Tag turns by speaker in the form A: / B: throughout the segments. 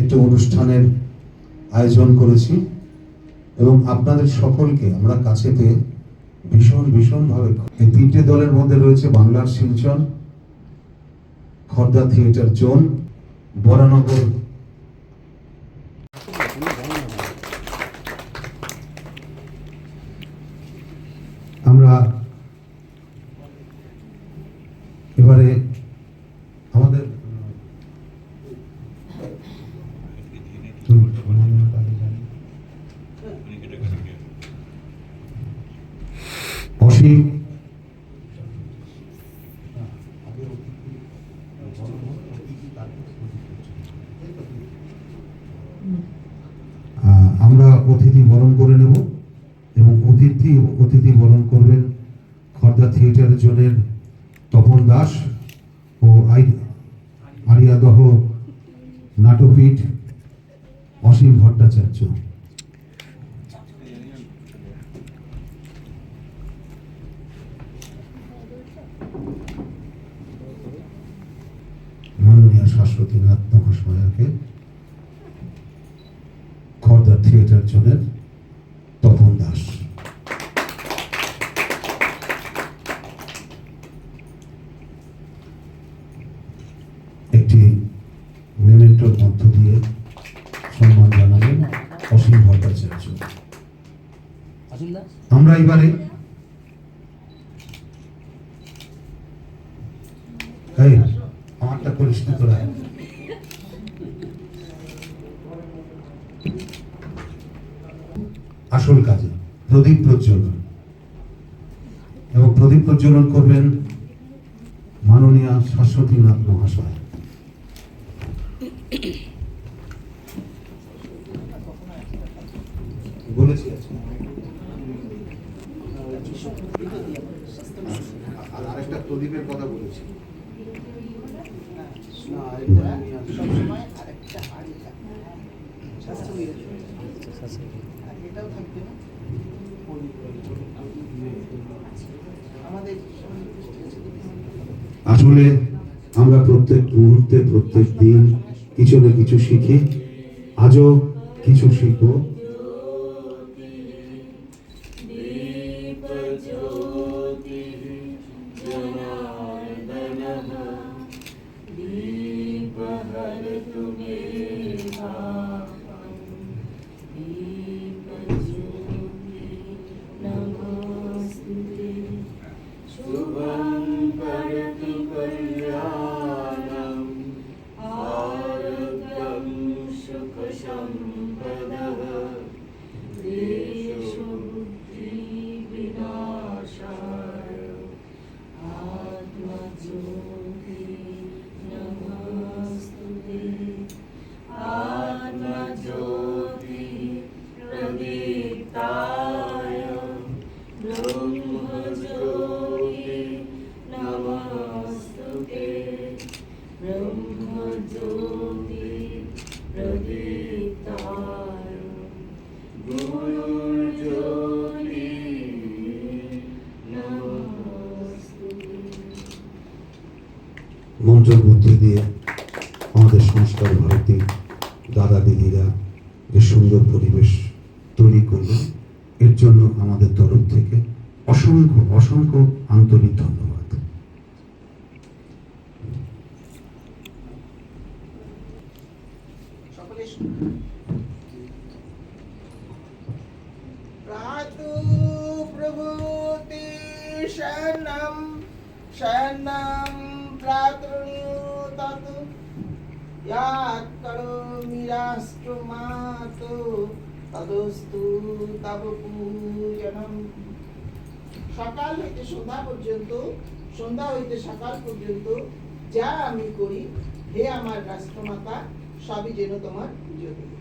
A: একটি অনুষ্ঠানের আয়োজন করেছি এবং আপনাদের সকলকে আমরা কাছে পেয়ে ভীষণভাবে এই তিনটে দলের মধ্যে রয়েছে বাংলার শিলচর, খর্দা থিয়েটার জোন, বরানগর। আমরা এবারে আমাদের অসীম আমরা অতিথি বরণ করে নেব এবং অতিথি বরণ করবেন খর্দা থিয়েটার জোনের তপন দাস ও আরিয়াদহ নাট্যপীঠ অসীম ভট্টাচার্য। মাননীয় শাশ্বতীনাথ মহাশয়াকে খর্দা থিয়েটার জোনের তপন দাস। একটি মেমেন্টোর মধ্য দিয়ে সম্মান জানাবেন অসীম ভট্টাচার্য। আমরা এবারে আমারটা পরিষ্কৃত রাখ। আসল কাজে প্রদীপ প্রজ্বলন এবং প্রদীপ প্রজ্বলন করবেন মাননীয় শাশ্বতীনাথ মহাশয়। বলেছি আরেকটা প্রদীপের কথা বলেছি। আসলে আমরা প্রত্যেক মুহূর্তে প্রত্যেক দিন কিছু না কিছু শিখি, আজও কিছু শিখবো। মন্ত্রের মধ্যে দিয়ে আমাদের সংস্কার ভারতী দাদা দিদিরা যে সুন্দর পরিবেশ তৈরি করলেন, এর জন্য আমাদের তরফ থেকে অসংখ্য আন্তরিক ধন্যবাদ।
B: शरणं प्रातृण्योतत् यात् करोमि राष्ट्रमातो তদস্তু তব পূজনম। সকাল হইতে সন্ধ্যা পর্যন্ত, সন্ধ্যা হইতে সকাল পর্যন্ত যা আমি করি, হে আমার রাষ্ট্রমাতা, সবই যেন তোমার পুজো করি।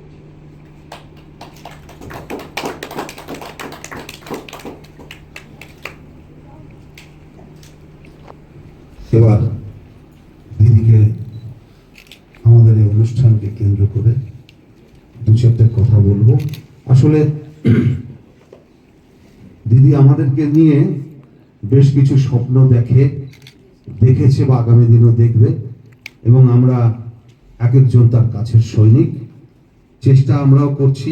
A: এবার দিদিকে আমাদের এই অনুষ্ঠানকে কেন্দ্র করে দু চারটে কথা বলবো। আসলে দিদি আমাদেরকে নিয়ে বেশ কিছু স্বপ্ন দেখেছে বা আগামী দিনও দেখবে, এবং আমরা এক একজন তার কাছের সৈনিক চেষ্টা আমরাও করছি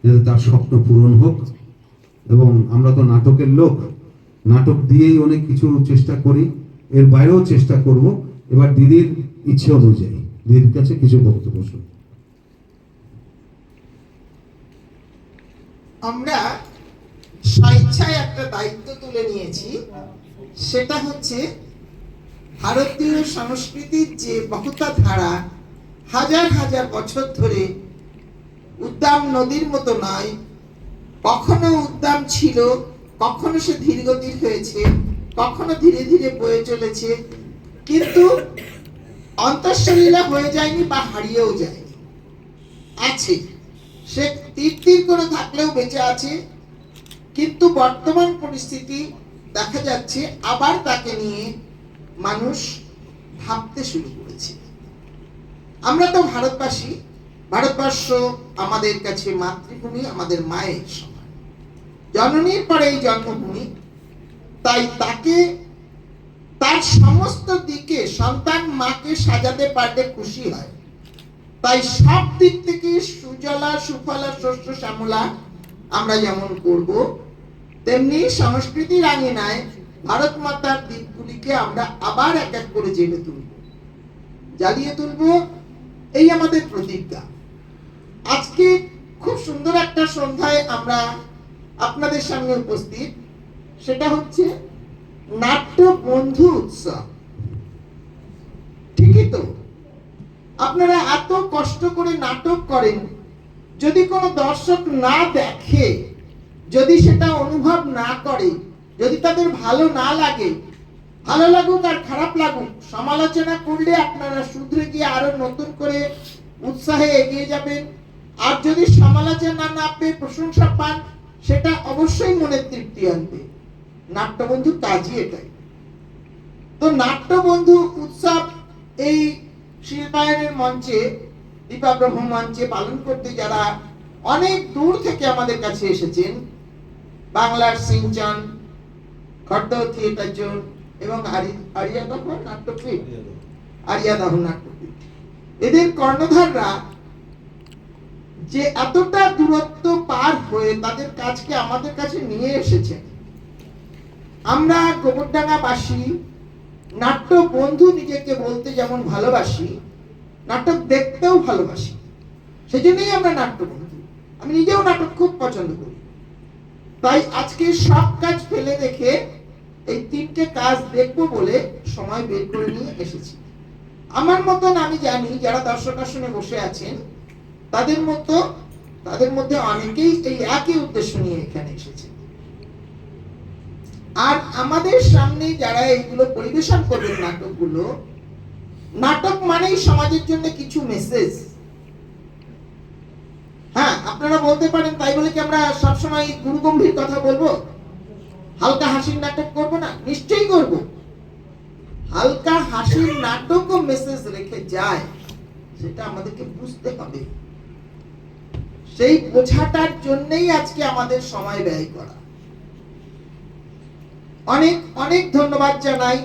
A: যাতে তার স্বপ্ন পূরণ হোক। এবং আমরা তো নাটকের লোক, নাটক দিয়েই অনেক কিছু চেষ্টা করি, এর বাইরেও চেষ্টা করব। এবার দিদির ইচ্ছে অনুযায়ী দিদির কাছে কিছু বক্তব্য শুনি।
B: আমরা স্বেচ্ছায় একটা দায়িত্ব তুলে নিয়েছি, সেটা হচ্ছে ভারতীয় সংস্কৃতির যে বহুতা ধারা হাজার হাজার বছর ধরে উদ্দাম নদীর মতো নয়, কখনো উদ্দাম ছিল, কখনো সে ধীরগতির হয়েছে, কখনো ধীরে ধীরে বয়ে চলেছে, কিন্তু অন্তঃসলীলা হয়ে যায়নি বা হারিয়েও যায়নি, আছে। সে তীর তীর করে থাকলেও বেঁচে আছে, কিন্তু বর্তমান পরিস্থিতি দেখা যাচ্ছে আবার তাকে নিয়ে মানুষ ভাবতে শুরু করেছে। আমরা তো ভারতবাসী, ভারতবর্ষ আমাদের কাছে মাতৃভূমি, আমাদের মায়ের সমান, জননীর পরে এই জন্মভূমি। তাই তাকে তার সমস্ত দিকে সন্তান মাকে সাজাতে পারলে খুশি হয়। তাই সব দিক থেকে সুজলা সুফলা শস্য শ্যামলা আমরা যেমন করব, তেমনি সংস্কৃতির আঙিনায় ভারত মাতার দিকগুলিকে আমরা আবার এক এক করে জেলে তুলব, জ্বালিয়ে তুলব, এই আমাদের প্রতিজ্ঞা। আজকে খুব সুন্দর একটা সন্ধ্যায় আমরা আপনাদের সামনে উপস্থিত, সেটা হচ্ছে নাট্য বন্ধু উৎসব। ঠিকই তো, আপনারা এত কষ্ট করে নাটক করেন, যদি কোনো দর্শক না দেখে, যদি সেটা অনুভব না করে, যদি তাদের ভালো না লাগে, ভালো লাগুক আর খারাপ লাগুক, সমালোচনা করলে আপনারা শুধরে গিয়ে আরো নতুন করে উৎসাহে এগিয়ে যাবেন। আর যদি সমালোচনা না পেয়ে প্রশংসা পান, সেটা অবশ্যই মনের তৃপ্তি আনবে। নাট্যবন্ধু কাজই এটাই। তো নাট্যবন্ধু উৎসব এই শিল্পায়নের মঞ্চে, দীপাব্রহ্ম মঞ্চে পালন করতে যারা অনেক দূর থেকে আমাদের কাছে এসেছেন, বাংলার সিঞ্চন, খর্দ থিয়েটার জোন এবং আরিয়াদহ নাট্যপীঠ, আরিয়াদহ নাট্যপীঠ, এদের কর্ণধাররা যে এতটা দূরত্ব পার হয়ে তাদের কাজকে আমাদের কাছে নিয়ে এসেছেন। আমরা গোবরডাঙ্গাবাসী নাট্য বন্ধু নিজেকে বলতে যেমন ভালোবাসি, নাটক দেখতেও ভালোবাসি, সেজন্যই আমরা নাট্য বন্ধু। আমি নিজেও নাটক খুব পছন্দ করি। তাই আজকে সব কাজ ফেলে রেখে এই তিনটে কাজ দেখবো বলে সময় বের করে নিয়ে এসেছি। আমার মতন আমি জানি যারা দর্শক আসনে বসে আছেন, তাদের মধ্যে অনেকেই এই একই উদ্দেশ্য নিয়ে এখানে এসেছে। আর আমাদের সামনে যারা এইগুলো পরিবেশন করবেন নাটকগুলো, নাটক মানেই সমাজের জন্য কিছু মেসেজ। হ্যাঁ, আপনারা বলতে পারেন তাই বলে কি আমরা সবসময় গুরুগম্ভীর কথা বলবো, হালকা হাসির নাটক করব না? নিশ্চয়ই করব। হালকা হাসির নাটকও মেসেজ রেখে যায়, সেটা আমাদেরকে বুঝতে হবে। সেই বোঝাটার জন্যই আজকে আমাদের সময় ব্যয় করা। অনেক অনেক ধন্যবাদ জানাই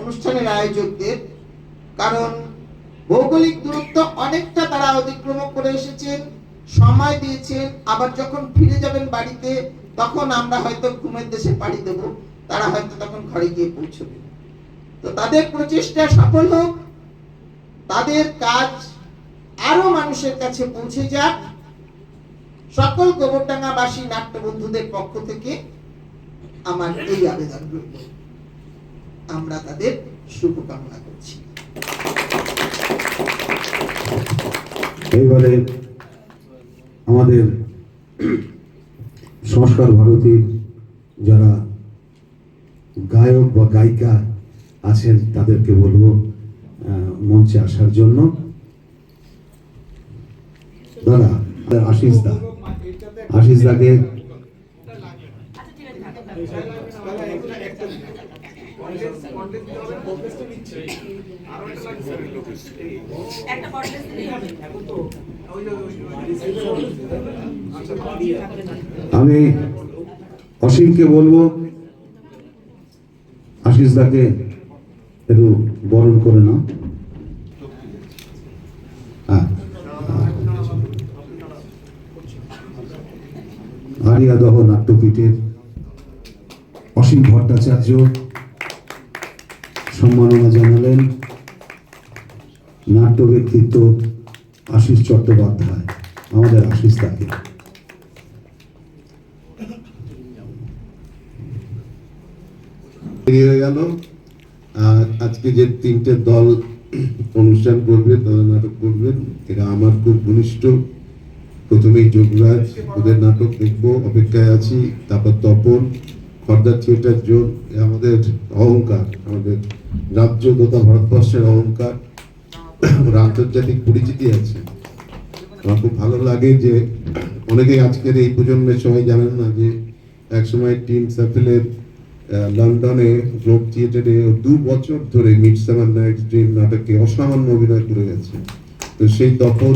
B: অনুষ্ঠানের আয়োজকদের, কারণ ভৌগোলিক দূরত্ব অনেকটা তারা অতিক্রম করে এসেছেন, সময় দিয়েছেন। আবার যখন ফিরে যাবেন বাড়িতে, তখন আমরা হয়তো ঘুমের দেশে পাড়ি দেব, তারা হয়তো তখন ঘরে গিয়ে পৌঁছবে। তো তাদের প্রচেষ্টা সফল হোক, তাদের কাজ আরো মানুষের কাছে পৌঁছে যাক। সকল গোবরডাঙ্গাবাসী নাট্য বন্ধুদের পক্ষ থেকে আমার এই আবেদন রইল। আমরা তাদের শুভকামনা করছি।
A: এইবারে আমাদের সংস্কার ভারতীর যারা গায়ক বা গায়িকা আছেন তাদেরকে বলবো মঞ্চে আসার জন্য। দাদা আশিস দাকে আমি অসীমকে বলবো আশিস দাকে একটু বরণ করে নাও। হ্যাঁ। আরিয়াদহ নাট্যপীঠের অসীম ভট্টাচার্য সম্মাননা জানালেন। নাট্য ব্যক্তিত্ব আশিস চট্টোপাধ্যায়, আমাদের আশিস তাকে।
C: হয়ে গেল। আর আজকে যে তিনটে দল অনুষ্ঠান করবে, তারা নাটক করবেন, এরা আমার খুব ঘনিষ্ঠ। প্রথমেই যোগরাজ, ওদের নাটক দেখবো, অপেক্ষায় আছি। তারপর তপন, খর্দা থিয়েটার জোন, আমাদের অহংকার, আমাদের রাজ্য তথা ভারতবর্ষের অহংকার, ওর আন্তর্জাতিক পরিচিতি আছে। আমার খুব ভালো লাগে যে অনেকে আজকের এই প্রজন্মের সবাই জানেন না যে একসময় টিম সাফেলের লন্ডনে গ্লোব থিয়েটারে 2 বছর ধরে মিডসামার নাইটস ড্রিম নাটকে অসামান্য অভিনয় করে গেছে। তো সেই তখন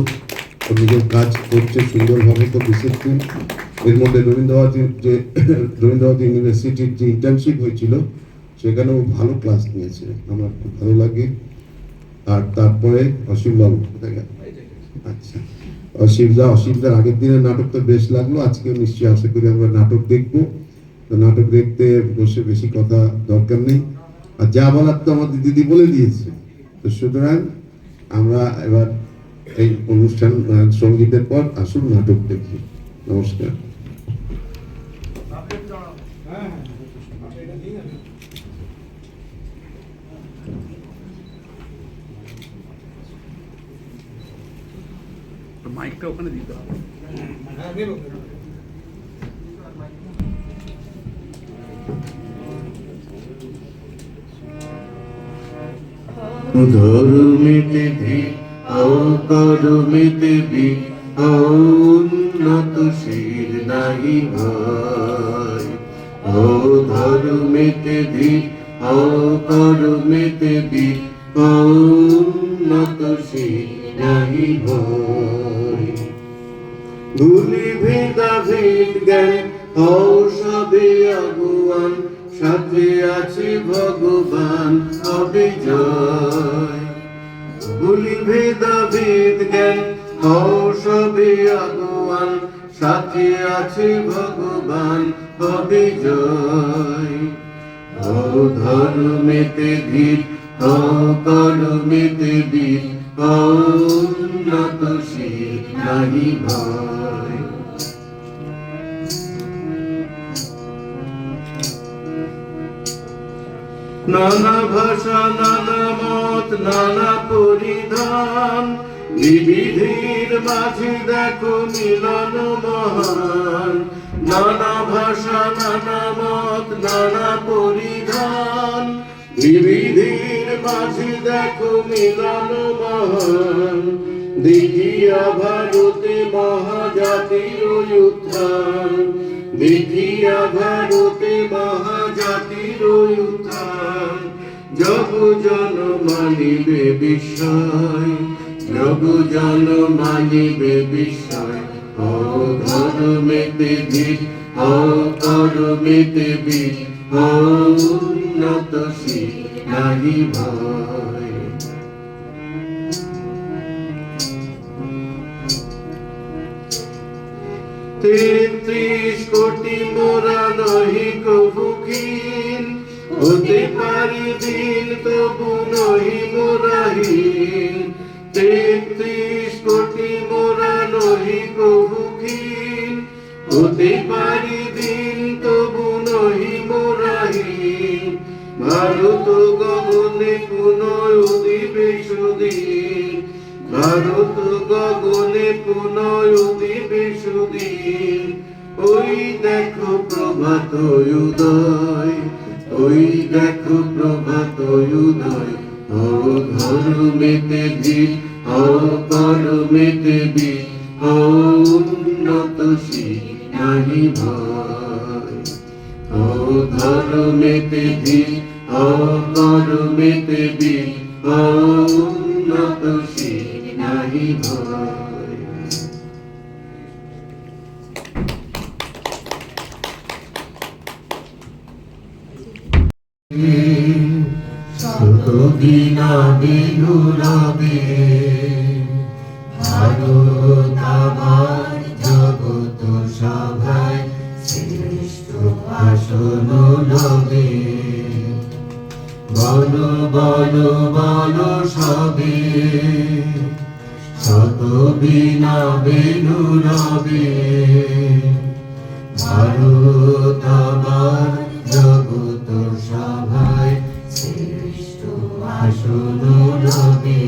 C: ও নিজের কাজ করছে সুন্দরভাবে, খুব ডিসিপ্লিন। এর মধ্যে রবীন্দ্রনাথ ইউনিভার্সিটির যে ইন্টার্নশিপ হয়েছিল সেখানেও ভালো ক্লাস নিয়েছে, আমার খুব ভালো লাগে। আর তারপরে অসীমবাবু কোথায় গেল? আচ্ছা, অসীমদার আগের দিনের নাটক তো বেশ লাগলো, আজকেও নিশ্চয়ই আশা করি আমরা নাটক দেখবো। তো নাটক দেখতে বসে বেশি কথা দরকার নেই, আর যা বলার তো আমাদের দিদি বলে দিয়েছে। তো সুতরাং আমরা এবার এই অনুষ্ঠান সঙ্গীতের পর আসুন নাটক দেখি। নমস্কার।
D: মাইকটা ওখানে দিতে হবে।
C: ধর্মিতে ভি ও করমিতে ভি উন্নত শির নাহি ভাই। ও ধর্মিতে ভি ও করমিতে ভি উন্নত শির নাহি ভাই। ভুলি ভেদা ভেদ জ্ঞান হও সবে আগুয়ান, সাথে আছে ভগবান হবে জয়। ভুলি ভেদা ভেদ জ্ঞান হও সবে আগুয়ান, সাথে আছে ভগবান হবে জয়। হও ধর্মেতে ধীর, হও কর্মেতে বীর, হও উন্নত শির নাহি ভয়। নানা ভাষা, নানা মত, নানা পরিধান, বিবিধের মাঝে দেখো মিলন মহান। নানা ভাষা, নানা মত, নানা পরিধান, বিবিধের মাঝে দেখো মিলন মহান। দেখিয়া ভারতে মহাজাতির উত্থান, দেখিয়া ভারতে মহাজাতির উত্থান। জগ জন মানিবে বিস্ময়, জগ জন মানিবে বিস্ময়। ও ধর্মেতে ধীর, ও কর্মেতে বীর, ও উন্নত শির নাহি ভয়। 33 কোটি মোরা নহি কভু ক্ষীণ, হতে পারি দিন তবু নহি মোরাহীন। 33 কোটি মোরা নহি কভু ক্ষীণ, হতে পারি দিন তবু নহি মোরাহীন। ভারত গগনে পুনঃ উদিবে সুদিন, ভারত গগনে পুনঃ উদিবে সুদিন। ওই দেখো প্রভাত উদয়, ওই দেখো প্রভাত উদয়। ও ধর্মেতে ধীর, ও কর্মেতে বীর, ও উন্নত শির নাহি ভয়। ও ধর্মেতে ধীর, ও কর্মেতে বীর, ও উন্নত শির নাহি ভয়। শতদিন বিনুরবে ভারত আমার জগত
D: বলো বলো সবে, শত বিনা বেনু রবে। ভারত আমার জগত সভায় শ্রেষ্ঠ আসন রবে।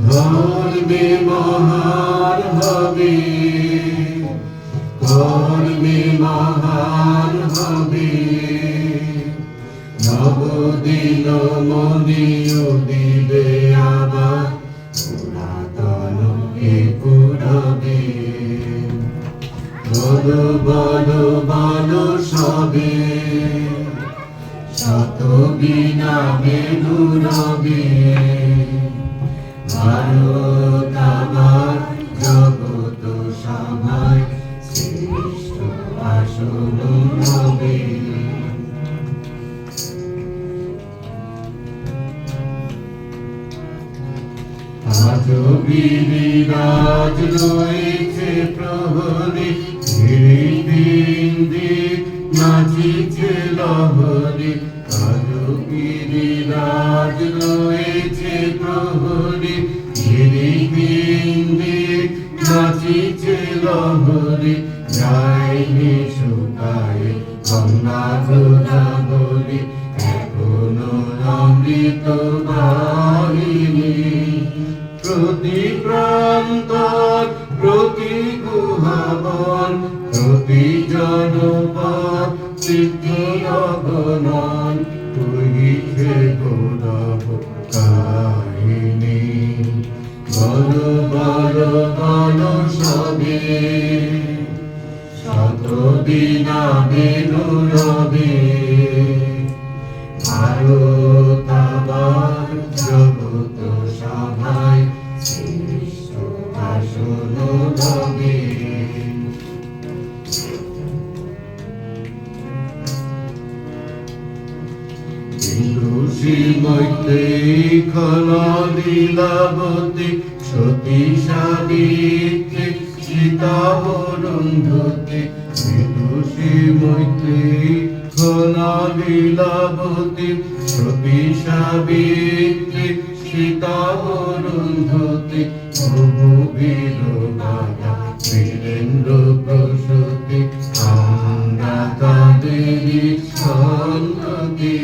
D: ধর্মে মহান হবে, কর্মে মহান হবে। নবদিন মনিও দিবে আবার, পুরাতন এ পুরবে। বলো বলো বলো সবে, শত বিনা বেনু রবে। ভারত আমার জগত সভায় শ্রেষ্ঠ আসন রবে। আজ গিরিরাজ রয়েছে প্রহরী, দিন দিন নাচিছে লহরী। আজ গিরিরাজ রয়েছে প্রহরী, দিন দিন নাচিছে লহরী। যায়নি শুকায় গঙ্গা গোদাবরী, এখনো অমৃত বাহিনী। প্রতি প্রান্তর প্রতি গুহাবন, প্রতি জনপদ সিদ্ধি অগণন। কহিছে গৌরব কাহিনী, বলো বলো বলো সবে, শত বিনা বেনু রবে। ভারত আমার জগত সভায় শ্রেষ্ঠ আসন রবে। বিদুষী মৈত্রেয়ী খলা লীলাবতী, সতী সাবিত্রী সীতা অরুন্ধতী। বিদুষী মৈত্রেয়ী খলা লীলাবতী, সতী সাবিত্রী সীতা অরুন্ধতী। বহু বীর নাগা বীরেন্দ্র প্রসূতি, আমরা তাদেরই সন্ততি।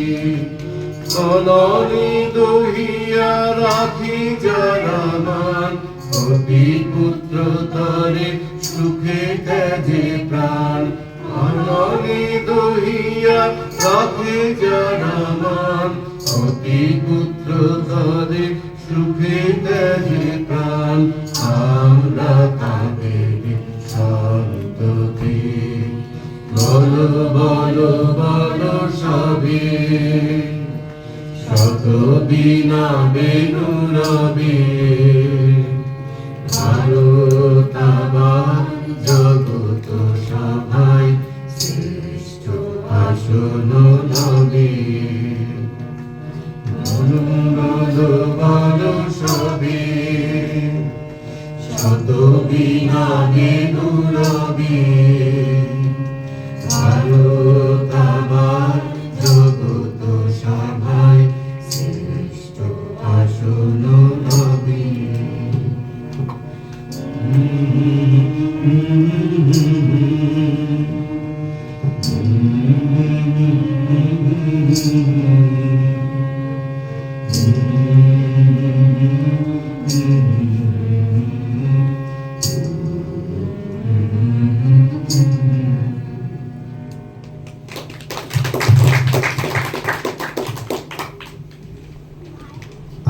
D: কননী দহিয়া রাখি যারা মান, অতি পুত্র তরে সুখে ত্যাজে প্রাণ। কননী দহিয়া রাখি যারা মান, অতি পুত্র তরে সুখে ত্যাজে প্রাণ। আমরা তাদেরই সন্ততি। বলো বলো বলো সবে, শত বিনা বেনু রবে। ভারত আমার জগত সভায় শ্রেষ্ঠ আসন রবে। বলো বলো বলো সবে, শত বিনা বেনু রবে। ভারত আমার জগত সভায় শ্রেষ্ঠ আসন রবে।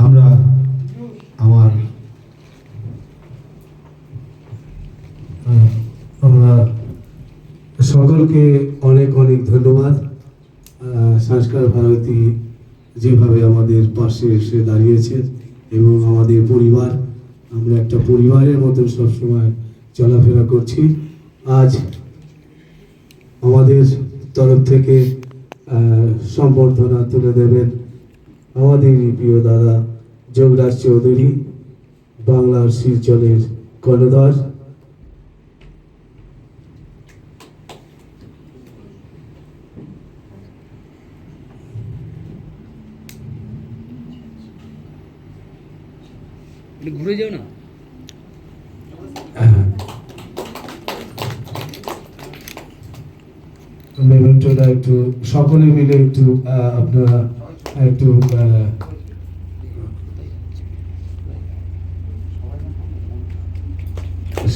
A: আমরা আমার আমরা সকলকে অনেক অনেক ধন্যবাদ। সংস্কার ভারতী যেভাবে আমাদের পাশে এসে দাঁড়িয়েছে এবং আমাদের পরিবার, আমরা একটা পরিবারের মতন সবসময় চলাফেরা করছি। আজ আমাদের তরফ থেকে সম্বর্ধনা তুলে দেবেন আমাদের প্রিয় দাদা যোগরাজ চৌধুরী, বাংলার শিলচরের কর্ণধার।
E: একটু ঘুরে যাও না।
F: মেমেন্টোটা একটু সকলে মিলে একটু আপনারা একটু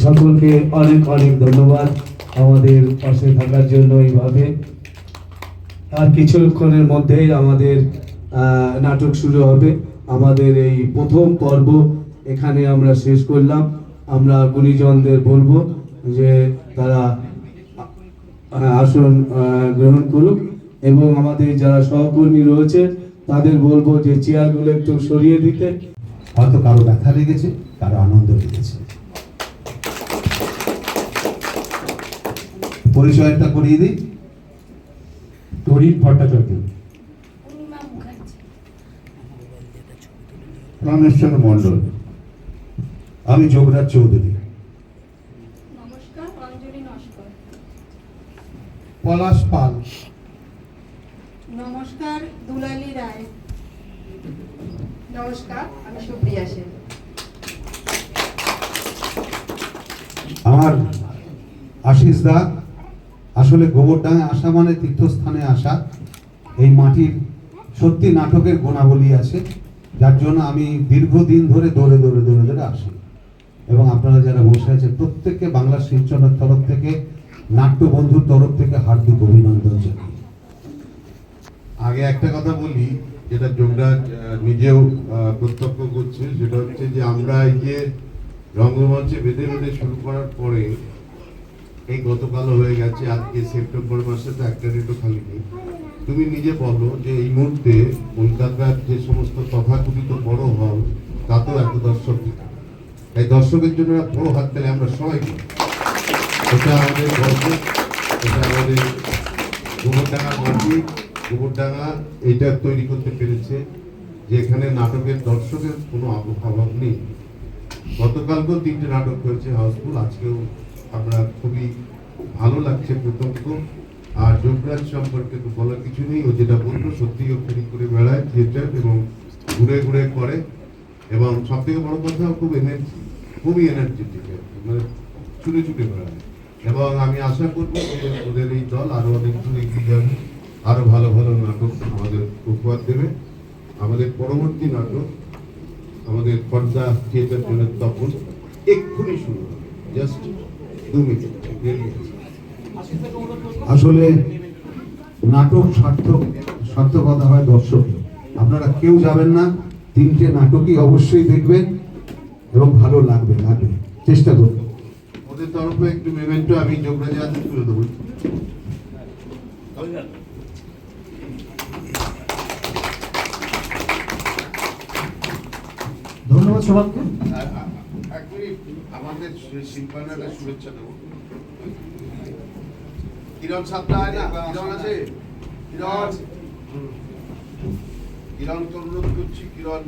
F: সকলকে অনেক অনেক ধন্যবাদ আমাদের পাশে থাকার জন্য। এইভাবে আর কিছুক্ষণের মধ্যেই আমাদের নাটক শুরু হবে। আমাদের এই প্রথম পর্ব এখানে আমরা শেষ করলাম। আমরা গুণীজনদের বলবো যে তারা আসন গ্রহণ করুক এবং আমাদের যারা সহকর্মী রয়েছে তাদের বলবো যে চেয়ারগুলো একটু সরিয়ে দিতে।
A: হয়তো কারো ব্যথা লেগেছে, কারো আনন্দ লেগেছে। পরিচয়টা করিয়ে দিই।
F: তরিৎ ভট্টাচার্য,
A: রামেশ্বর মণ্ডল, আমি যোগরাজ চৌধুরী।
G: নমস্কার, অঞ্জলি নস্কর।
A: পলাশ পাল।
G: নমস্কার, দুলালী রায়। নমস্কার, আমি সুপ্রিয়া সেন।
A: আমার আশিস দা, আসলে গোবরডাঙ্গায় আসা মানে তীর্থস্থানে আসা। এই মাটির সত্যি নাটকের গুণাবলী আছে, যার জন্য আমি দীর্ঘদিন ধরে দৌড়ে দৌড়ে দৌড়ে দৌড়ে আসি। এবং আপনারা যারা বসে আছেন প্রত্যেককে বাংলা শিলচরের তরফ থেকে, নাট্য বন্ধুর তরফ থেকে হার্দিক অভিনন্দন জানাই।
C: আগে একটা কথা বলি, যেটা যোগরাজ নিজেও প্রত্যক্ষ করছে, সেটা হচ্ছে যে আমরা এই যে রঙ্গমঞ্চে বেঁধে বেঁধে শুরু করার পরে এই গতকাল হয়ে গেছে, আজকে সেপ্টেম্বর মাসে তো একটা ডেটও খালি নেই। তুমি নিজে বলো যে এই মুহূর্তে কলকাতার যে সমস্ত তথাকথিত বড় হল, তাতেও এত দর্শক নেই। এই দর্শকের জন্য বড় হাত তালে আমরা সবাই করি। এটা আমাদের গর্ব, এটা আমাদের গোবরডাঙ্গা মাটি, গোবরডাঙ্গা এইটা তৈরি করতে পেরেছে যে এখানে নাটকের দর্শকের কোনো অভাব নেই। গতকালকেও 3টে নাটক হয়েছে হাউসফুল, আজকেও আমরা খুবই ভালো লাগছে প্রথমত। আর যোগরাজ সম্পর্কে তো বলার কিছু নেই, ও যেটা বললো সত্যিই ও ফেরি করে বেড়ায় থিয়েটার এবং ঘুরে ঘুরে করে। এবং সব থেকে বড় কথা, খুবই এনার্জেটিক, মানে ছুটে ছুটে বেড়ায়। এবং আমি আশা করবো যে ওদের এই দল আরো অনেক দূর এগিয়ে যাবে, আরো ভালো ভালো নাটক আমাদের উপহার দেবে। আমাদের পরবর্তী নাটক আমাদের পর্দা থিয়েটার জন্য তখন এক্ষুনি শুরু হবে, জাস্ট 2 মিনিট।
A: আসলে নাটক সার্থকতা হয় দর্শকে। আপনারা কেউ যাবেন না, 3টে নাটকই অবশ্যই দেখবেন এবং ভালো লাগবে চেষ্টা করবেন।
C: ওদের তরফে একটু মেমেন্টো আমি যোগরাজের হাতে তুলে দেবো।
A: ধন্যবাদ সবাইকে।
C: আমাদের শিল্পায়নের শুভেচ্ছা দেবো। কিরণ সাতটা হয় না? কিরণ আছে? কিরণকে অনুরোধ করছি। কিরণ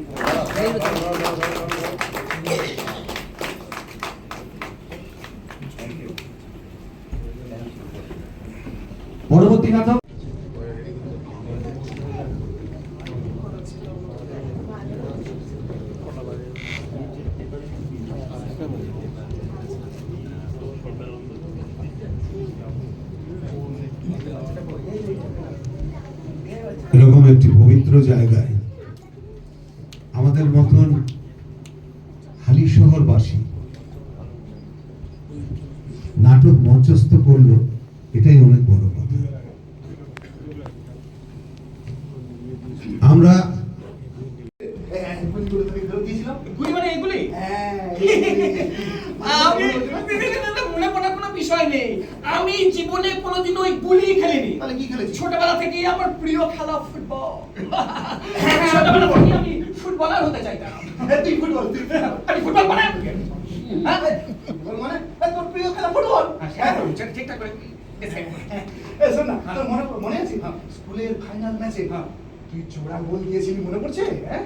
A: পরবর্তী নাটক এরকম একটি পবিত্র জায়গায় আমাদের মতন হালি শহরবাসী নাটক মঞ্চস্থ করলো, এটাই অনেক বড় কথা। আমরা
H: মনে পড়ার কোনো বিষয় নেই। আমি জীবনে কোনোদিন ওই গুলি খেলিনি। তাহলে কি খেলেছি? ছোটবেলা থেকেই আমার প্রিয় খেলা ফুটবল। ছোটবেলা থেকে আমি ফুটবলার হতে চাইতাম। তুই ফুটবল, আমি ফুটবল মানে তোর প্রিয় খেলা ফুটবল। ঠিকঠাক করে শোন না, তোর মনে আছে স্কুলের ফাইনাল ম্যাচে তুই জোড়া গোল দিয়েছিলি, মনে পড়ছে? হ্যাঁ,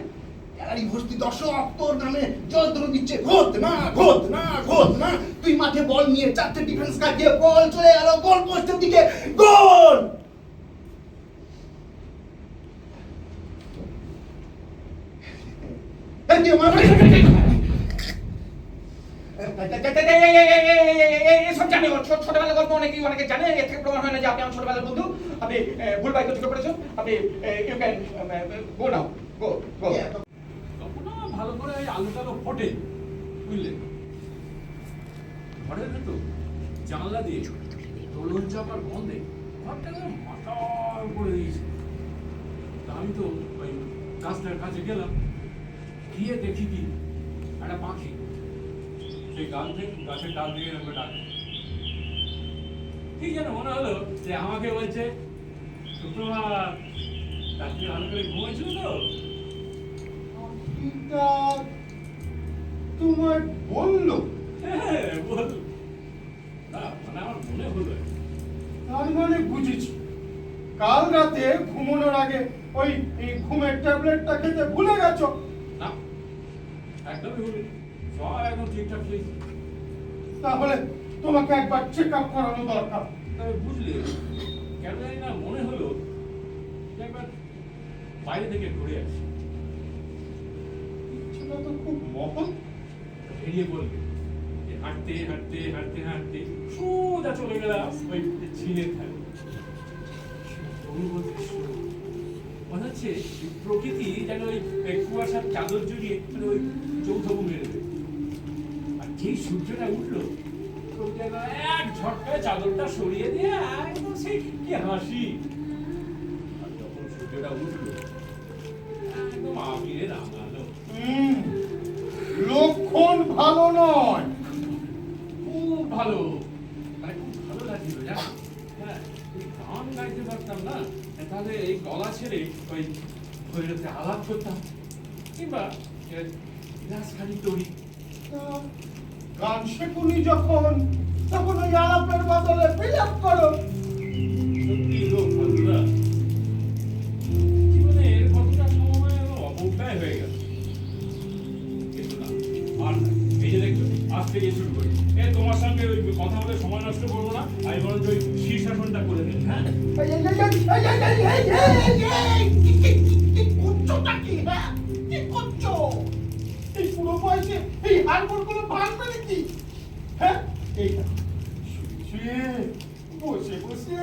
H: গ্যালারি ভর্তি দর্শক তোর নামে জয়ধ্বনি দিচ্ছে, ঘোত না ঘোত না ঘোত না। তুই মাঠে বল নিয়ে 4টে ডিফেন্স কাটিয়ে বল চলে গেল গোল পোস্টের দিকে, গোল।
E: এসব জানে ও, ছোটবেলার গল্প অনেকে জানে, এর থেকে প্রমাণ হয় না যে আপনি আমার ছোটবেলার বন্ধু। আপনি ভুল বাইক ঢুকে পড়েছেন, আপনি ইউ ক্যান গো নাও, গো গো।
I: তখন ভালো করে ওই আলু টালু ফোটে, বুঝলেন? ঘরের ভেতর জানলা দিয়ে দোলন চাপার গন্ধে ঘরটাকে মাথায় করে দিয়েছে। তা আমি তো ওই গাছটার কাছে গেলাম, গিয়ে দেখি কি একটা পাখি সেই গাছের ডাল থেকে আমাকে ডাকে। ঠিক যেন মনে হলো যে আমাকে বলছে, সুপ্রভাত, রাত্রে ভালো করে ঘুমাইছিল তো?
H: এটা তোমার বললো?
I: হ্যাঁ, বল না, মানে আমার মনে হলো।
H: তার মানে বুঝেছি, কাল রাতে ঘুমানোর আগে ওই ঘুমের ট্যাবলেটটা খেতে ভুলে গেছো।
I: না, একদমই ভুল, সব একদম ঠিকঠাক খেয়েছি।
H: তাহলে তোমাকে একবার চেক আপ করানো দরকার।
I: তবে বুঝলে, কেন জানি না মনে হলো যে একবার বাইরে থেকে ঘুরে আসি।
H: ইচ্ছেটা তো খুব মহৎ।
I: বেরিয়ে বলবে যে হাঁটতে হাঁটতে হাঁটতে হাঁটতে সোজা চলে গেলাম ওই ঝিলের ধারে। অপূর্ব দৃশ্য, মনে হচ্ছে প্রকৃতি যেন ওই কুয়াশার চাদর জড়িয়ে মানে ওই যৌথ মেরে দেবে। আর যেই সূর্যটা উঠলো, তো যেন এক ঝটকায় চাদরটা সরিয়ে দিয়ে একদম সেই কি হাসি। আর যখন সূর্যটা উঠলো, একদম আবিরে রাঙালো।
H: লক্ষণ ভালো নয়।
I: খুব ভালো, মানে খুব ভালো লাগছিল জানো। হ্যাঁ, এই গান গাইতে পারতাম না, তাহলে এই গলা ছেড়ে ওই ভৈরতে আলাপ করতাম, কিংবা রাজখানি তৈরি।
H: গান শেখুনি যখন, তখন ওই আলাপের বদলে বিলাপ করো।
I: সত্যি গো বন্ধুরা, জীবনের কতটা সময় অবজ্ঞায় হয়ে গেল। কিন্তু না, আর না, এই যে দেখছো, আজ থেকে শুরু করি। তোমার সঙ্গে ওই কথা বলে সময় নষ্ট করবো না, আমি বরঞ্চ ওই শীর্ষাসনটা করে দিন। হ্যাঁ,
H: করছোটা কি? হ্যাঁ, কি করছো? এই পুরো বয়সে এই হাড়গোড় গুলো ভাঙবে নাকি? হ্যাঁ, এইটা শুয়ে বসে বসে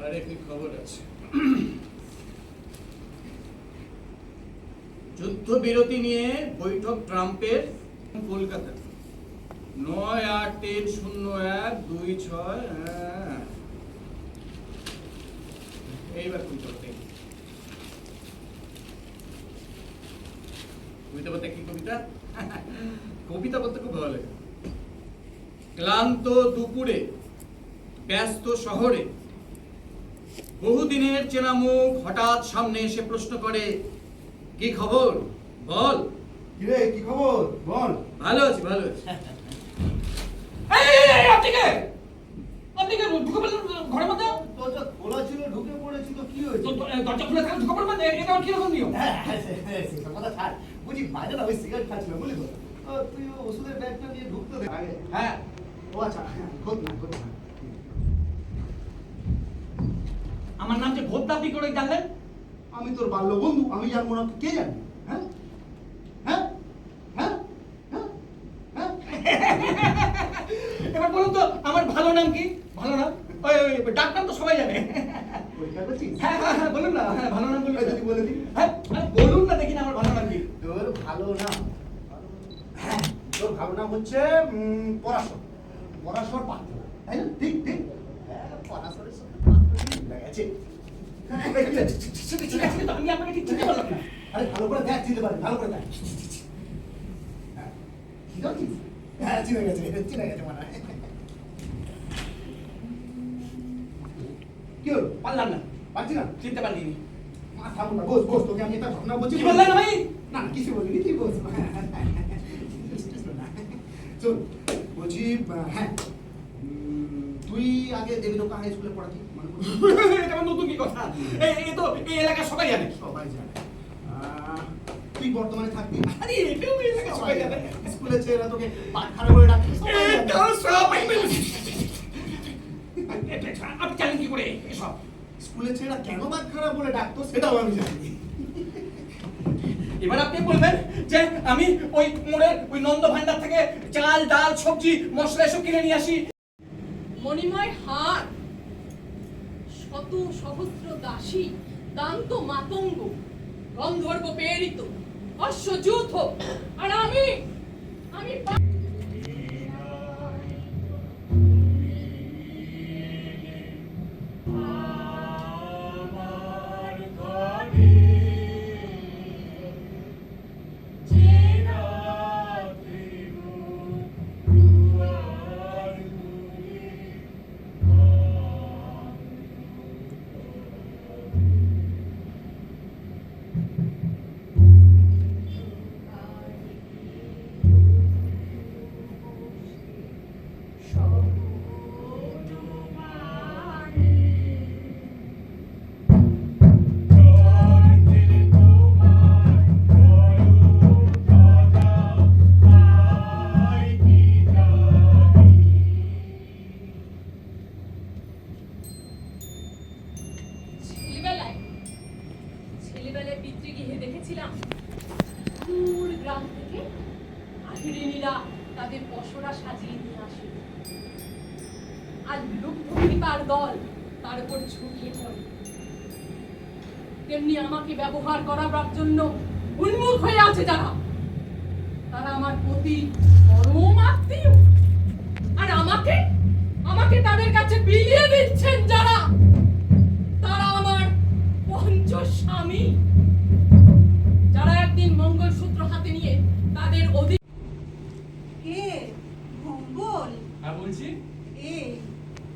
E: আর একটি খবর আছে। যুদ্ধবিরতি নিয়ে বৈঠক ট্রাম্পের কলকাতা 9-8-3-01-26। এইবার তুমি করতে কবিতা বলতে কি কবিতা? কবিতা বলতে খুব ভালো লাগে। ক্লান্ত দুপুরে ব্যস্ত শহরে বহুদিনের চেনা মুখ হঠাৎ সামনে এসে প্রশ্ন করে, কি খবর বল।
H: কিরে, কি খবর বল।
E: ভালো আছি, ভালো আছি। আপনি কে ঢুকে পড়লেন ঘরের মধ্যে?
H: দরজা খোলা ছিল, ঢুকে পড়েছি তো কি হয়েছে?
E: দরজা খুলে থাকলে ঢুকে পড়বেন, এটা আমার কিরকম নিয়ম?
H: হ্যাঁ, সেসব কথা ছাড়। বুঝি বাইরে না ওই সিগারেট খাচ্ছিল, বুঝলি তো? তুই ওষুধের ব্যাগটা নিয়ে ঢুকতে দে আগে।
E: হ্যাঁ,
H: ও আচ্ছা, হ্যাঁ, খোঁজ না।
E: আমার নাম যে ভোদ্দা আপনি করে জানলেন?
H: আমি তোর বাল্য বন্ধু, আমি জানবো না, কে জানবে? হ্যাঁ হ্যাঁ হ্যাঁ হ্যাঁ হ্যাঁ
E: এবার বলুন তো আমার ভালো নাম কি? ভালো নাম ওই ডাক নাম তো সবাই জানে।
H: পরীক্ষা করছিস?
E: হ্যাঁ হ্যাঁ হ্যাঁ বলুন না, হ্যাঁ ভালো নাম বলুন।
H: যদি বলে দিই।
E: হ্যাঁ বলুন না, দেখি না আমার ভালো নাম কি।
H: তোর ভালো নাম, হ্যাঁ, তোর ভালো নাম হচ্ছে পরাশর। পরাশর পাত্র, তাই না? ঠিক ঠিক। হ্যাঁ, পরাশরের সাথে পাত্র মিলে গেছে।
E: ঠিক আছে, কিন্তু আমি আপনাকে ঠিক চিনতে পারলাম না।
H: আরে ভালো করে দেখ, চিনতে পারি, ভালো করে দেখ। হ্যাঁ, ঠিক আছে? হ্যাঁ, চিনে গেছে মনে হয়। কি হলো?
E: পারলাম না,
H: পারছি না?
E: চিনতে পারিনি।
H: মাথা মোটা, বস, তোকে আমি একটা ঘটনা বলছি।
E: কি বললেন ভাই?
H: না, কিছু বলিনি, তুই বস। চল, বলছি, হ্যাঁ, তুই আগে দেবীনৌকা হাই স্কুলে পড়াতি, মানে
E: এটা আমার নতুন কি কথা? এই তো এই এলাকা সবাই জানে।
H: সবাই জানে। তুই বর্তমানে থাকবি।
E: আরে এটাও এই এলাকা সবাই জানে।
H: স্কুলে ছেলেরা তোকে পাটখারা বলে ডাকছে, সবাই জানে।
E: এটাও সবাই আপনি জানেন কি করে এসব?
H: স্কুলে ছেলেরা কেন পাটখারা বলে ডাকতো সেটাও আমি জানি।
E: এবার আপনি বলবেন যে আমি ওই মোড়ের ওই নন্দ ভান্ডার থেকে চাল ডাল সবজি মশলা এসব কিনে নিয়ে আসি।
G: মণিময় হার, শত সহস্র দাসী, দান্ত মাতঙ্গ, গন্ধর্ব প্রেরিত, অশ্বযূথ, আর আমি
I: আমার ঘরে যে রাত্রি দুয়ার ঘুরে
G: ছেলেবেলায় পিতৃগৃহে দেখেছিলাম দূর গ্রাম থেকে আহিরিনীরা তাদের পশরা সাজিয়ে নিয়ে আসে, আর লুপ্তকৃপার দল তার উপর ঝুঁকিয়ে পড়ে। তেমনি আমাকে ব্যবহার করাবার জন্য উন্মুখ হয়ে আছে যারা, তারা আমার প্রতি পরম আত্মীয়, আর আমাকে তাদের কাছে বিলিয়ে দিচ্ছেন যারা, তারা আমার পঞ্চস্বামী, যারা একদিন মঙ্গলসূত্র হাতে নিয়ে তাদের অধিক।
J: কে ভম্বল?
I: হ্যাঁ বলছি,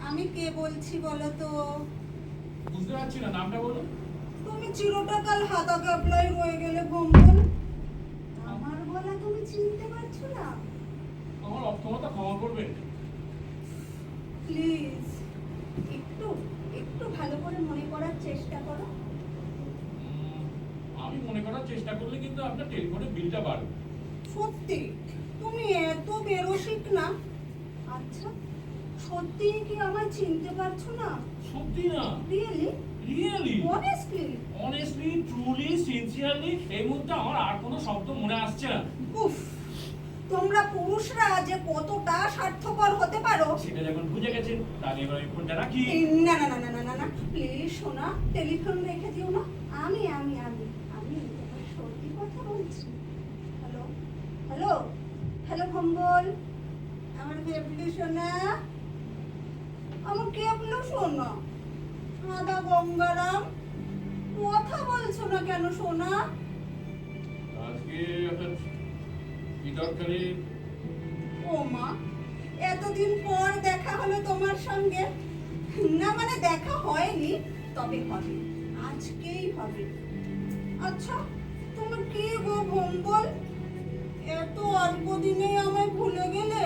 J: আমি কে বলছি বলো তো?
I: বুঝতে পারছি না, নামটা বলুন।
J: তুমি চিরটাকাল হাতা কাপলাই রয়ে গেলে ভম্বল। আমার গলা তুমি চিনতে পারছো না?
I: আমার অক্ষমতা ক্ষমা করবেন।
J: প্লিজ একটু ভালো করে মনে করার চেষ্টা করো।
I: আমি মনে করার চেষ্টা করলে কিন্তু আপনার টেলিফোনের বিলটা বাড়বে।
J: সত্যি তুমি এত বেরসিক না? আচ্ছা, সত্যি কি আমায় চিনতে পারছো না?
I: সত্যি না,
J: really?
I: Really,
J: honestly,
I: truly, sincerely এই মুহূর্তে আমার আর কোনো শব্দ মনে আসছে না।
J: উফ, তোমরা পুরুষরা যে কতটা স্বার্থপর হতে পারো
I: সেটা যখন বুঝে গেছেন তাহলে এবার ওই ফোনটা রাখি।
J: না না না না না না না, প্লিজ সোনা, টেলিফোন রেখে দিও না। আমি তোমার সত্যি কথা বলছি। হ্যালো হ্যালো হ্যালো ভম্বল, আমার কেবলু সোনা, আমার কেবলু সোনা, আদা গঙ্গারাম, কথা বলছো না কেন সোনা?
I: আজকে হঠাৎ কি দরকারে?
J: ও মা, এতদিন পর দেখা হলো তোমার সঙ্গে। না মানে দেখা হয়নি, তবে হবে, আজকেই হবে। আচ্ছা, তুমি কি গো ভম্বল, এত অল্প দিনে আমায় ভুলে গেলে?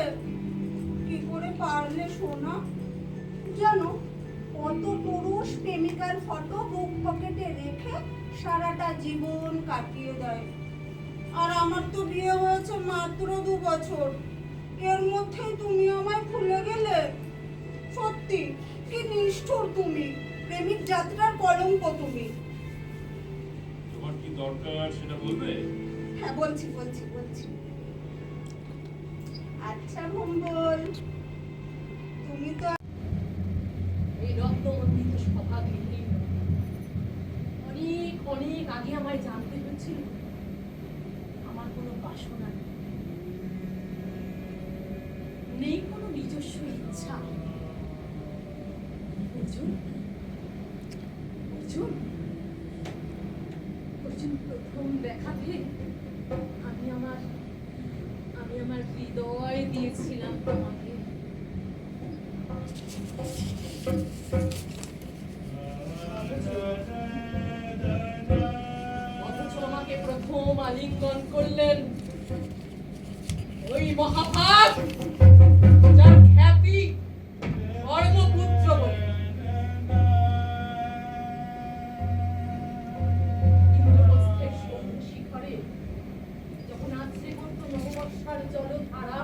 J: কি করে পারলে সোনা? জানো, কত পুরুষ মানুষ প্রেমিকার ফটো বুক পকেটে রেখে সারাটা জীবন কাটিয়ে দেয়। আর আমার তো বিয়ে হয়েছে মাত্র 2 বছর, এর মধ্যেই তুমি আমায় ভুলে গেলে। সত্যি কি নিষ্ঠুর তুমি, প্রেমিক যাত্রার কলঙ্ক তুমি।
I: তোমার কি দরকার সেটা বলবে?
J: হ্যাঁ বলছি। আচ্ছা ভম্বল, তুমি তো
G: এই রত্নমন্ডিত সভাগৃহে অনেক অনেক আগে আমায় জানতে হয়েছিল আমার কোনো বাসনা নেই, কোনো নিজস্ব ইচ্ছা। অর্জুন প্রথম দেখাতে আমি আমার হৃদয় দিয়েছিলাম তোমাকে। অথচ আমাকে প্রথম আলিঙ্গন করলেন ওই মহাভাগ, যার খ্যাতি ধর্মপুত্র বলে। ইন্দ্রপ্রস্থের সবুজ শিখরে যখন আছড়ে পড়ত নববর্ষার জলধারা,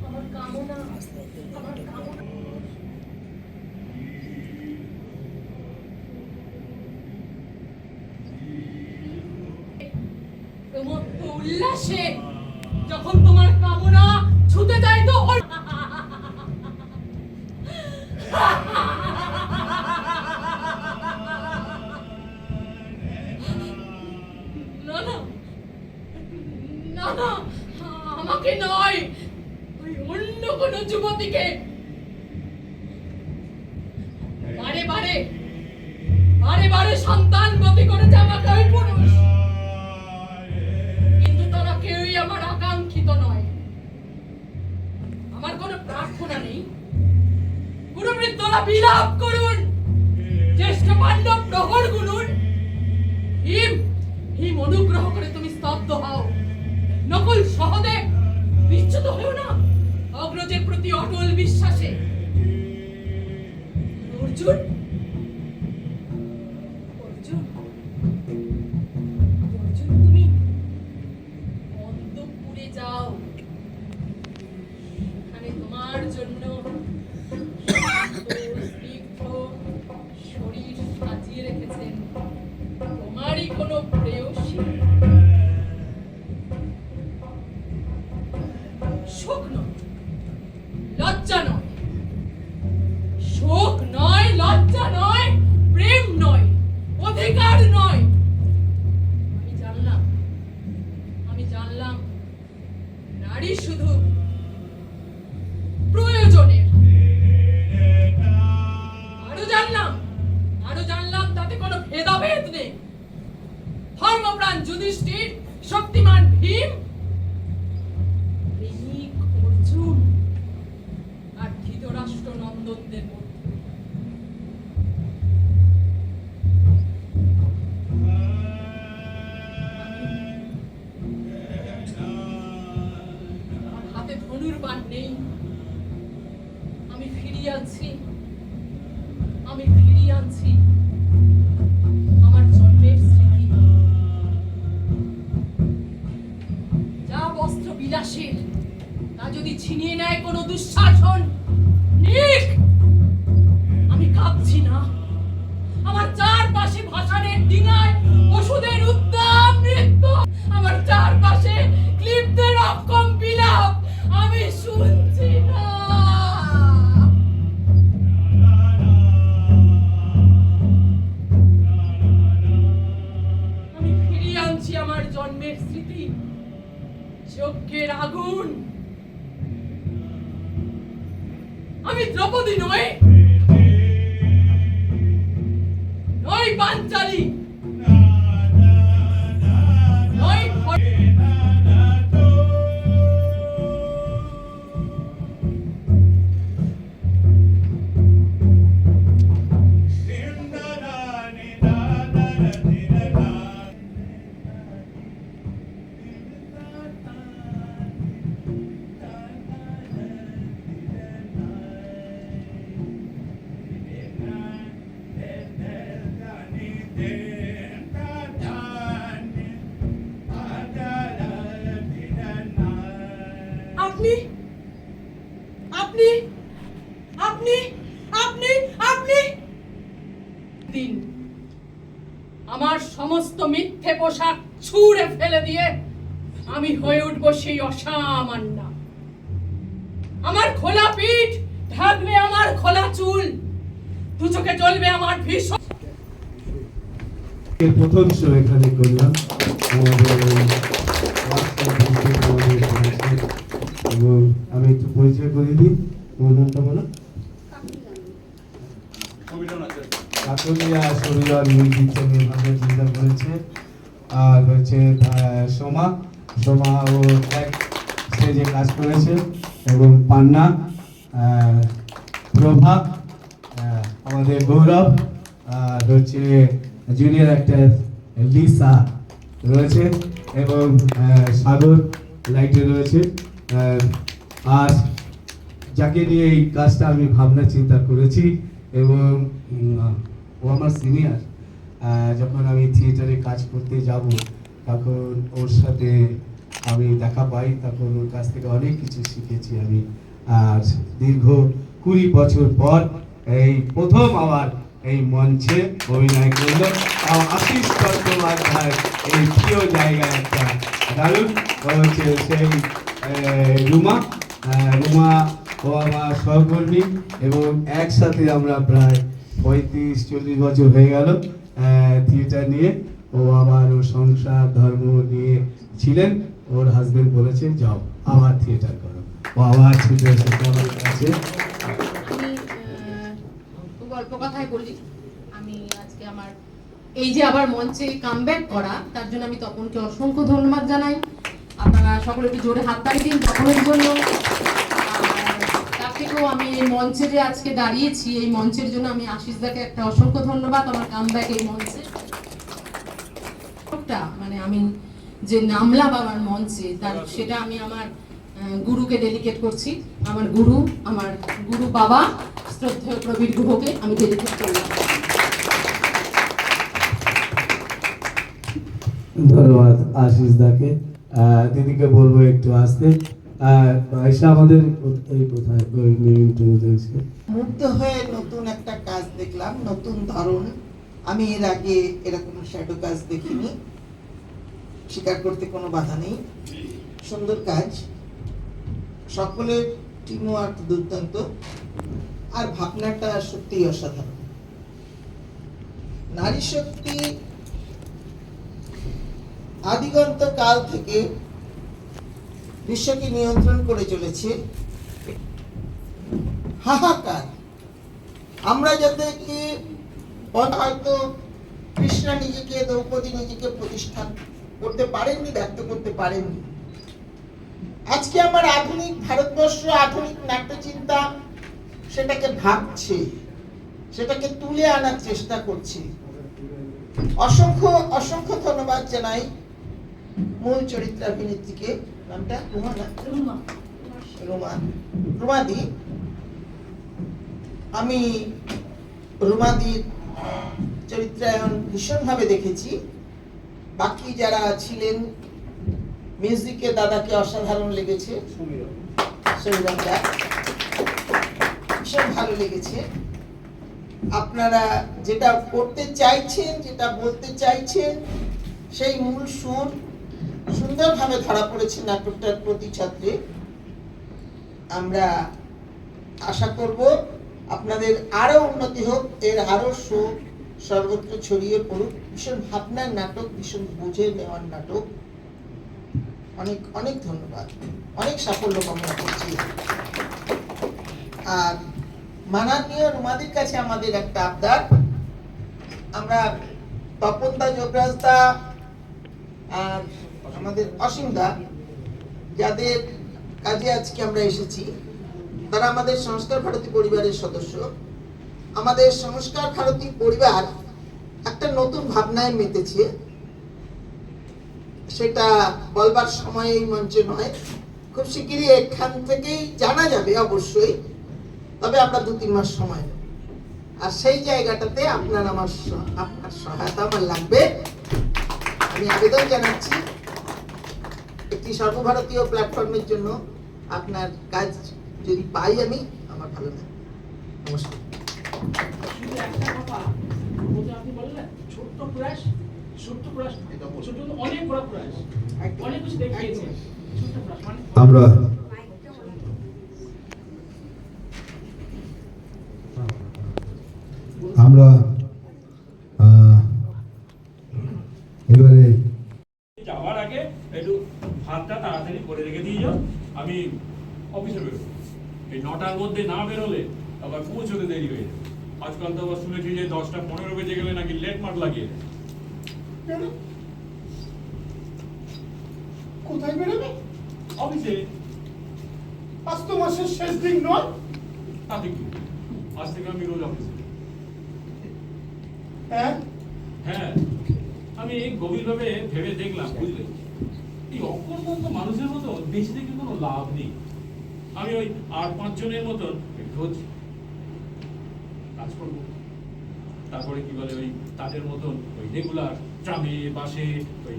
G: আমার কামনা প্রমত্ত উল্লাসে যখন তোমার কামনা ছুতে যাইতো না, আমাকে নয়, ওই অন্য কোন যুবতীকে। বারে সন্তানবতী করেছে আমাকে ওই পুরুষ, কিন্তু তারা কেউই আমার আকাঙ্ক্ষিত নয়। আমার কোনো প্রার্থনা নেই, গুরুবৃদ্ধরা বিলাপ করুন, জ্যেষ্ঠ পাণ্ডব প্রহর গুনুন। হিম অনুগ্রহ করে তুমি স্তব্ধ হও। নকুল সহদেব বিচ্যুত হও না অগ্রজের প্রতি অটল বিশ্বাসে। অর্জুন তুমি অন্তঃপুরে যাও, সেখানে তোমার জন্য স্নিগ্ধ শরীর সাজিয়ে রেখেছেন তোমারই কোনো প্রেয়সী। শোক নয়, লজ্জা নয়, প্রেম নয়, অধিকার নয়। আমি জানলাম নারী শুধু প্রয়োজনের। আরো জানলাম তাতে কোনো ভেদাভেদ নেই। ধর্মপ্রাণ যুধিষ্ঠির, শক্তিমান ভীম, প্রেমিক অর্জুন আর ধৃতরাষ্ট্র নন্দনদের মধ্যে হাতে ধনুর্বাণ নেই। আমি ফিরিয়ে আনছি আমার জন্মের স্মৃতি। যা বস্ত্র বিলাসের, তা যদি ছিনিয়ে নেয় কোনো দুঃশাসন, নিক। আমি কাঁদছি না, আমার চারপাশে ভাসানের ডিঙায় ওষুধের উদ্দাম নৃত্য, আমার চারপাশে ক্লিপ্তের অক্ষম বিলাপ আমি শুনছি না। আমি ফিরিয়ে আনছি আমার জন্মের স্মৃতি, যজ্ঞের আগুন। আমি দ্রৌপদী নই, পাঞ্চালী, দিন আমার সমস্ত মিথ্যে পোশাক ছুঁড়ে ফেলে দিয়ে আমি হয়ে উঠব সেই অসামান্যা। আমার খোলা পিঠ ঢাকবে আমার খোলা চুল, দু চোখে জ্বলবে আমার ভীষণ।
F: এর প্রথম শো এখানে করলাম এবং আমি একটু পরিচয় করে দিই। তোমার নামটা বলো? কাকলিয়া সবিরন মিউজিক চ্যানেল ভাবে চিন্তা করেছে। আর হচ্ছে সোমা ও এক স্টেজে কাজ করেছে এবং পান্না, প্রভা, আমাদের গৌরব, আর হচ্ছে জুনিয়র অ্যাক্টর লিসা রয়েছে এবং সাগর লাইটে রয়েছে। আর যাকে নিয়ে এই কাজটা আমি ভাবনা চিন্তা করেছি এবং ও আমার সিনিয়র, যখন আমি থিয়েটারে কাজ করতে যাব তখন ওর সাথে আমি দেখা পাই, তখন ওর কাছ থেকে অনেক কিছু শিখেছি আমি। আর দীর্ঘ 20 বছর পর এই প্রথম আবার এই মঞ্চে অভিনয় করলো, আশিস চট্টোপাধ্যায় এই প্রিয় জায়গায় একটা দারুণ হচ্ছে সেই রুমা ও আমার সহকর্মী এবং একসাথে আমরা প্রায় 35-40 বছর হয়ে গেল থিয়েটার নিয়ে। ও আবার ওর সংসার ধর্ম নিয়ে ছিলেন, ওর হাজবেন্ড বলেছে যাও আবার থিয়েটার করো, ও আবার ছুটে এসেছে আমার কাছে।
G: আমি গল্প কথাই বলি, আমি আজকে আমার এই যে আবার মঞ্চে কামব্যাক করা, তার জন্য আমি তপনকে অসংখ্য ধন্যবাদ জানাই। আপনারা সকলে একটু জোরে হাততালি দিন তপনের জন্য। তার থেকেও আমি এই মঞ্চে যে আজকে দাঁড়িয়েছি, এই মঞ্চের জন্য আমি আশিসদাকে একটা অসংখ্য ধন্যবাদ। আমার কামব্যাক এই মঞ্চে মানে আমি যে নামলাম আমার মঞ্চে, তার সেটা আমি আমার গুরুকে ডেডিকেট করছি। আমার গুরু বাবা শ্রদ্ধেয় প্রবীর গুহকে আমি ডেডিকেট করলাম।
F: ধন্যবাদ আশিস দাকে। দিদিকে বলবো একটু আসতে। এসে আমাদের এই কোথায়
B: মুগ্ধ হয়ে নতুন একটা কাজ দেখলাম, নতুন ধরন। আমি এর আগে এরকম শ্যাডো কাজ দেখিনি, স্বীকার করতে কোনো বাধা নেই। সুন্দর কাজ, সকলের টিমওয়ার্ক দুর্দান্ত, আর ভাবনাটা সত্যিই অসাধারণ। নারী শক্তি আদিগন্ত কাল থেকে বিশ্বকে নিয়ন্ত্রণ করে চলেছে। হাহাকার, আমরা যাদেরকে হয়তো কৃষ্ণা নিজেকে, দ্রৌপদী নিজেকে প্রতিষ্ঠান করতে পারেননি, ব্যক্ত করতে পারেননি। আজকে আমার আধুনিক ভারতবর্ষ, আধুনিক নাট্যচিন্তা সেটাকে ভাবছে, সেটাকে তুলে আনার চেষ্টা করছে। অসংখ্য অসংখ্য ধন্যবাদ জানাই মূল চরিত্রাভিনেত্রীকে। নামটা রুমাদি। আমি রুমাদির চরিত্রায়ন ভীষণভাবে দেখেছি। বাকি যারা ছিলেন, মিউজিকে দাদাকে অসাধারণ লেগেছে, ভীষণ ভালো লেগেছে। আপনারা যেটা করতে চাইছেন, যেটা বলতে চাইছেন, সেই মূল সুর সুন্দরভাবে ধরা পড়েছে নাটকটার প্রতি ছাত্রে। আমরা আশা করব আপনাদের আরো উন্নতি হোক, এর আরো শো সর্বত্র ছড়িয়ে পড়ুক। ভীষণ ভাবনার নাটক, ভীষণ বুঝে নেওয়ার নাটক। অনেক অনেক ধন্যবাদ, অনেক সাফল্য কামনা করছি। আর মাননীয় রুমাদির কাছে আমাদের একটা আবদার, আমরা তপনদা, যোগরাজদা আর আমাদের অসীমদা, যাদের কাজে আজকে আমরা এসেছি, তারা আমাদের সংস্কার ভারতী পরিবারের সদস্য। আমাদের সংস্কার ভারতী পরিবার একটা নতুন ভাবনায় মেতেছে, সেটা বলবার সময় এই মঞ্চে নয়, খুব শিগগিরই এখান থেকেই জানা যাবে অবশ্যই। তবে আমরা 2-3 মাস সময় নেব, আর সেই জায়গাটাতে আপনার সহায়তা আমার লাগবে। আমি আবেদন জানাচ্ছি একটি সর্বভারতীয় প্ল্যাটফর্মের জন্য আপনার কাজ যদি পাই আমি, আমার ভালো লাগবে। নমস্কার।
I: ছোট্ট প্রয়াস, ছোট্ট প্রয়াস, ছোট অনেক বড় প্রয়াস, অনেক কিছু দেখিয়েছে। ছোট্ট প্রয়াস মানে
A: আমরা
J: মাইকটা বলা
A: আমরা এবারে
I: যাওয়ার আগে একটু ভাতটা তাড়াতাড়ি করে রেখে দিয়ে যাও, আমি অফিসে বেরোবো। এই 9টার মধ্যে না বেরোলে আবার পৌঁছতে দেরি হয়ে যাবে। আজকাল তো আবার শুনেছি যে 10টা 15 বেজে গেলে নাকি লেট মার্ক লাগিয়ে দেয়।
H: কেন? কোথায় বেরোবে?
I: অফিসে।
H: আজ তো মাসের শেষ দিন নয়।
I: তাতে কি, আজ থেকে আমি রোজ অফিসে।
H: হ্যাঁ,
I: হ্যাঁ, আমি গভীরভাবে ভেবে দেখলাম, বুঝলে, এই অকর্মণ্য মানুষের মতো বেঁচে থেকে কোনো লাভ নেই। আমি ওই 8-5 জনের মতন রোজ কাজ করব, তারপরে কি বলে ওই তাদের মতন ওই রেগুলার ট্রামে বাসে ওই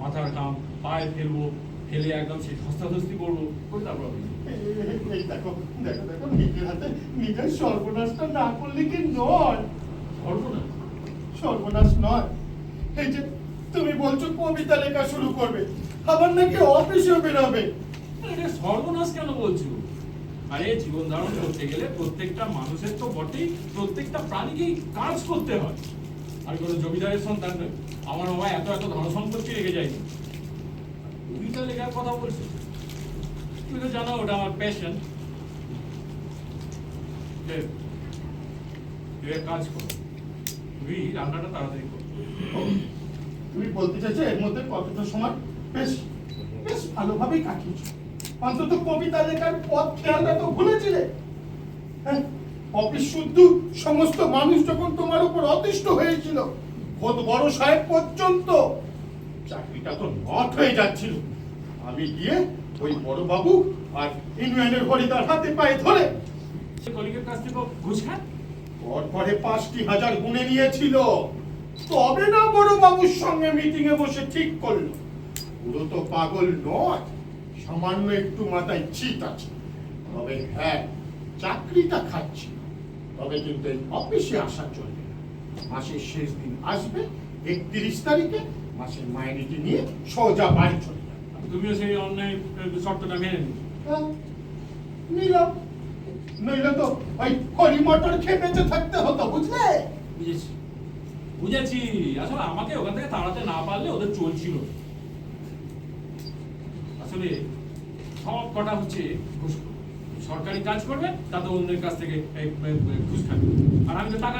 I: মাথার ঘাম পায়ে ফেলবো, ফেলে একদম সেই ধস্তাধস্তি করবো, করে তারপর অফিসে।
H: এই দেখো দেখো দেখো, নিজের হাতে নিজের সর্বনাশটা না করলে কি নয়?
I: সর্বনাশ?
H: সর্বনাশ নয়, এই যে তুমি বলছো কবিতা লেখা শুরু করবে, আবার নাকি অফিসেও বেরোবে।
I: এটা সর্বনাশ কেন বলছো? আরে জীবন ধারণ করতে গেলে প্রত্যেকটা মানুষের তো বটেই, প্রত্যেকটা প্রাণীকেই কাজ করতে হয়। আমি কোনো জমিদারের সন্তান নই, আমার বাবা এত এত ধন সম্পত্তি রেখে যায়নি। কবিতা লেখার কথা বলছো, তুমি তো জানো ওটা আমার প্যাশন। কাজ করো, তুমি রান্নাটা তাড়াতাড়ি করো।
H: তুমি বলতে চাইছো এর মধ্যে কতটা সময় বেশ বেশ ভালোভাবেই কাটিয়েছো, অন্তত কবিতা লেখার পথ খেয়ালটা তো ভুলেছিলে। হ্যাঁ, অফিস শুদ্ধ সমস্ত মানুষ যখন তোমার উপর অতিষ্ঠ হয়েছিল, খোদ বড় সাহেব পর্যন্ত, চাকরিটা তো নট হয়ে যাচ্ছিল। আমি গিয়ে ওই বড় বাবু আর ইউনিয়নের হরিদার হাতে পায়ে ধরে
I: সে কলিগের কাছ থেকে ঘুষ খায়,
H: পরে 5,000 গুনে নিয়েছিল। তবে না বড় বাবুর সঙ্গে মিটিং এ বসে ঠিক করলো, পুরো তো পাগল নয়, সামান্য একটু মাথায় চিত আছে। তবে হ্যাঁ, চাকরিটা খাচ্ছি, তবে কিন্তু এই অফিসে আসা চলবে না। মাসের শেষ দিন আসবে 31 তারিখে, মাসের মাইনেটি নিয়ে সোজা বাড়ি চলে যাবে।
I: তুমিও সেই অন্যায় শর্তটা মেনে নিও।
H: হ্যাঁ, নিলাম, নইলে তো ওই হরি মটর খেয়ে বেঁচে থাকতে হতো, বুঝলে?
I: বুঝেছি, বুঝেছি। আসলে আমাকে ওখান থেকে তাড়াতে না পারলে ওদের চলছিল। আসলে সব কটা হচ্ছে ঘুষ, সরকারি কাজ করবে তাতে অন্যের কাছ থেকে ঘুষ খাবে, আর আমি তো টাকা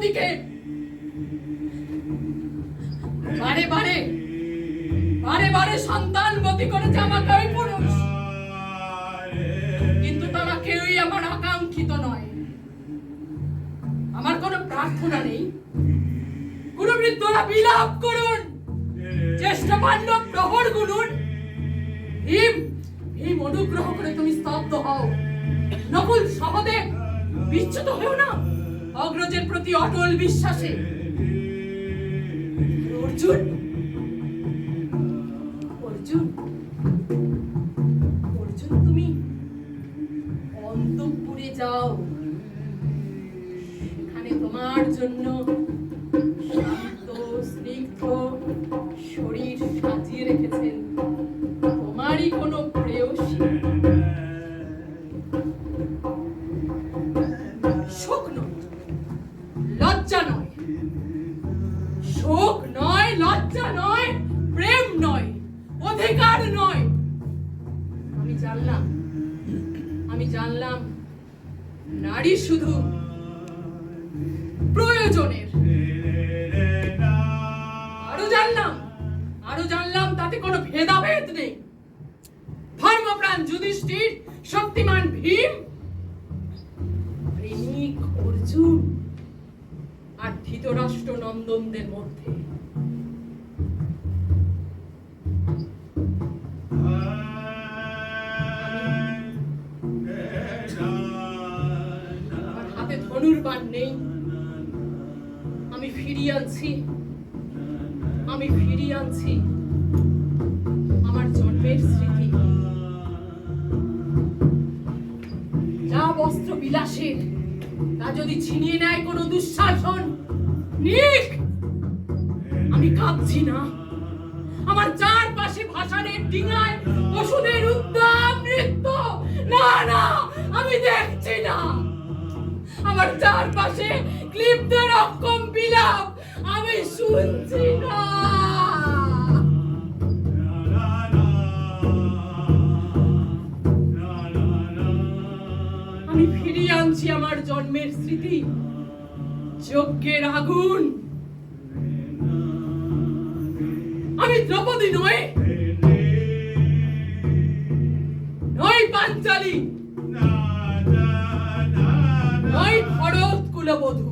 G: পতিকে। বারে বারে বারে বারে সন্তান গতি করেছে আমাকে ওই পুরুষ, কিন্তু তারা কেউই আমার আকাঙ্ক্ষিত নয়। আমার কোনো প্রার্থনা নেই, গুরুবৃদ্ধরা বিলাপ করুন, জ্যেষ্ঠ পাণ্ডব প্রহর গুনুন। ভীম ভীম অনুগ্রহ করে তুমি স্তব্ধ হও। নকুল সহদেব বিচ্যুত হও না অগ্রজের প্রতি অটল বিশ্বাসে। অর্জুন অর্জুন অর্জুন তুমি অন্তঃপুরে যাও, সেখানে তোমার জন্য শান্ত স্নিগ্ধ শরীর সাজিয়ে রেখেছেন তোমারই কোনো প্রেয়সী। শোক নয়, লজ্জা নয়, শোক নয়, লজ্জা নয়, প্রেম নয়, অধিকার নয়। আমি জানলাম নারী শুধু প্রয়োজনের। আরো জানলাম তাতে কোনো ভেদাভেদ নেই। ধর্মপ্রাণ যুধিষ্ঠির, শক্তিমান ভীম, প্রেমিক অর্জুন আর ধৃতরাষ্ট্র নন্দনদের মধ্যে আমার হাতে ধনুর্বাণ নেই। আমি ফিরিয়ে আনছি আমার জন্মের স্মৃতি। যা বস্ত্র বিলাসের তা যদি ছিনিয়ে নেয় কোনো দুঃশাসন, নিক। আমি কাঁদছি না, আমার চারপাশে ভাসানের ডিঙায় ওষুধের উদ্দাম নৃত্য। না না, আমি দেখছি না। আমার চারপাশে ক্লিপ্তের অক্ষম বিলাপ আমি শুনছি না। আমি ফিরিয়ে আনছি আমার জন্মের স্মৃতি, যজ্ঞের আগুন। আমি দ্রৌপদী নই, পাঞ্চালী, নই ভরত কুলবধূ।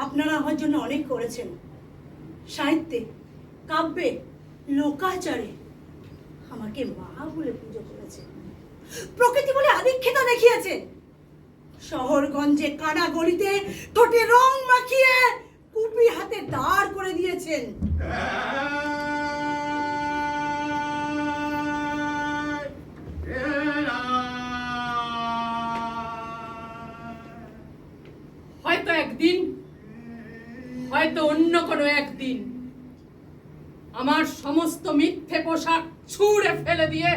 J: আপনারা আমার জন্য অনেক করেছেন, সাহিত্যে, কাব্যে, লোকাচারে। আমাকে মা বলে পুজো করেছেন, প্রকৃতি বলে আদিক্ষেতা দেখিয়েছেন, শহরগঞ্জে কানা গলিতে ঠোঁটে রং মাখিয়ে কুপি হাতে দাঁড় করে দিয়েছেন।
G: হয়তো একদিন, হয়তো অন্য কোনো একদিন আমার সমস্ত মিথ্যে পোশাক ছুঁড়ে ফেলে দিয়ে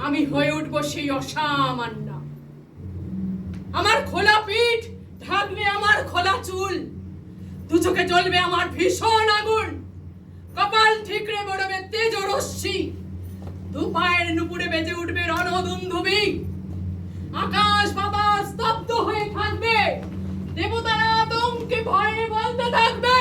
G: আমি হয়ে উঠব সেই অসামান্য। আমার খোলা পিঠ ঢাকবে আমার খোলা চুল, দু চোখে জ্বলবে আমার ভীষণ আগুন, কপাল ঠিকরে বড়বে তেজ রশ্মি, দু পায়ের নুপুরে বেজে উঠবে রণদুন্দুবি, আকাশ বাতাস স্তব্ধ হয়ে থাকবে, দেবতারা আতঙ্কে ভয়ে বলতে থাকবে,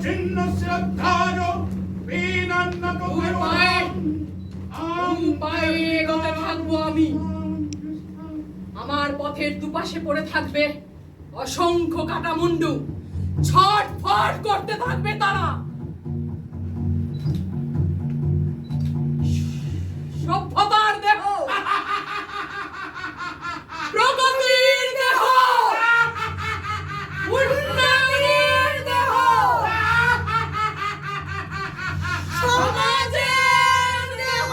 I: চিহ্ন শ্রদ্ধার বিনন্নত
G: পায়ে এগোতে থাকবো আমি। আমার পথের দুপাশে পড়ে থাকবে অসংখ্য কাটা মুন্ডু, ছটফট করতে থাকবে তারা। সভ্যতার দেহ, প্রগতির দেহ, উন্নয়নের দেহ, সমাজের দেহ।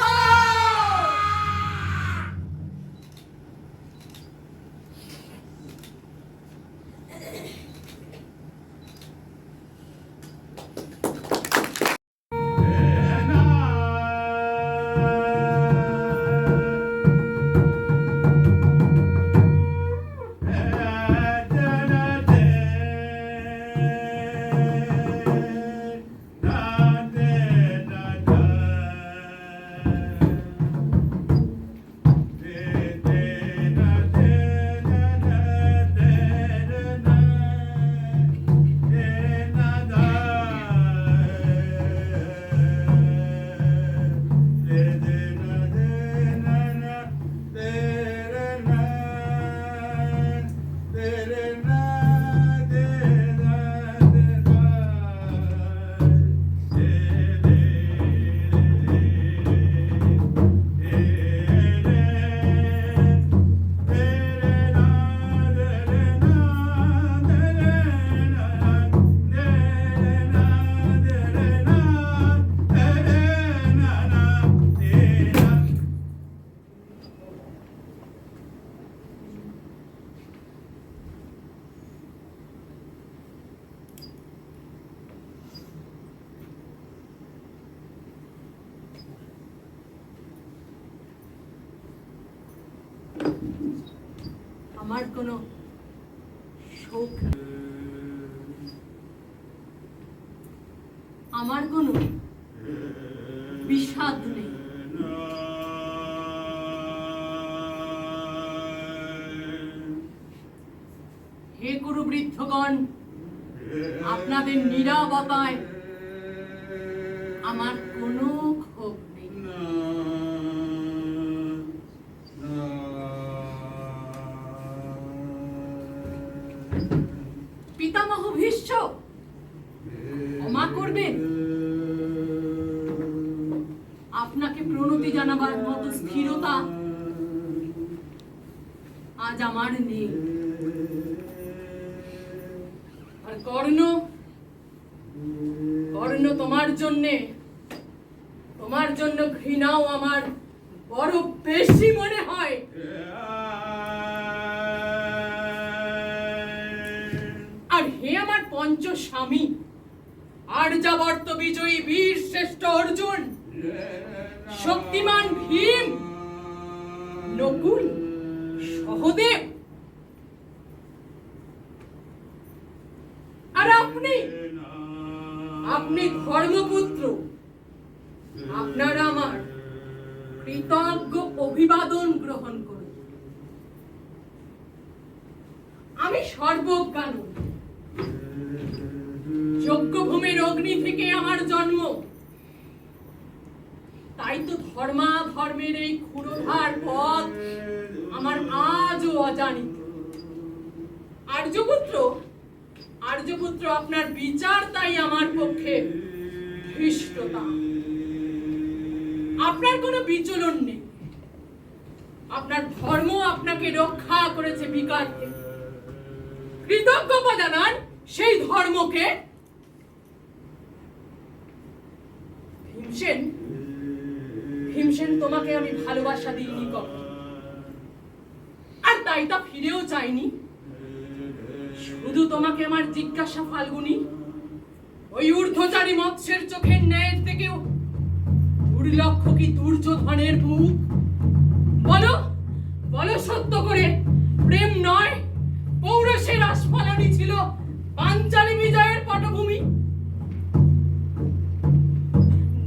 G: আমার কোনো শোক, আমার কোনো বিষাদ নেই। হে গুরু বৃদ্ধগণ, আপনাদের নীরবতায় আমার কোনো ক্ষোভ নেই। পিতামহ ভীষ্ম, ক্ষমা করবেন, আপনাকে প্রণতি জানাবার মতো স্থিরতা আজ আমার নেই। আর কর্ণ, তোমার জন্য ঘৃণাও আমার বড় বেশি মনে হয়। আর হে আমার পঞ্চ স্বামী, আর্যাবর্ত বিজয়ী বীর শ্রেষ্ঠ অর্জুন, শক্তিমান ভীম, নকুল, সহদেব, আর আপনি ধর্মপুত্র, আপনারা আমার কৃতজ্ঞ অভিবাদন গ্রহণ করুন। আমি সর্বজ্ঞান, যজ্ঞভূমির অগ্নি থেকে আমার জন্ম, তাই তো ধর্মের এই ক্ষুরধার পথ আমার আজও অজানিত। আর্যপুত্র, আপনার বিচার তাই আমার পক্ষে ধৃষ্টতা। আপনার কোনো বিচলন নেই, আপনার ধর্ম আপনাকে রক্ষা করেছে বিকার থেকে। কৃতজ্ঞতা জানান সেই ধর্মকে। ভীমসেন, তোমাকে আমি ভালোবাসা দিইনি কখনো, আর তাই তা ফিরেও চাইনি। শুধু তোমাকে আমার জিজ্ঞাসা ফাল্গুনি, ওই ঊর্ধ্বচারী মৎস্যের চোখের ন্যায়ের থেকেও দুর্লক্ষ কি দুর্যোধনের বুক? বলো সত্য করে, প্রেম নয় পৌরষের আস্ফালনই ছিল পাঞ্চালী বিজয়ের পটভূমি?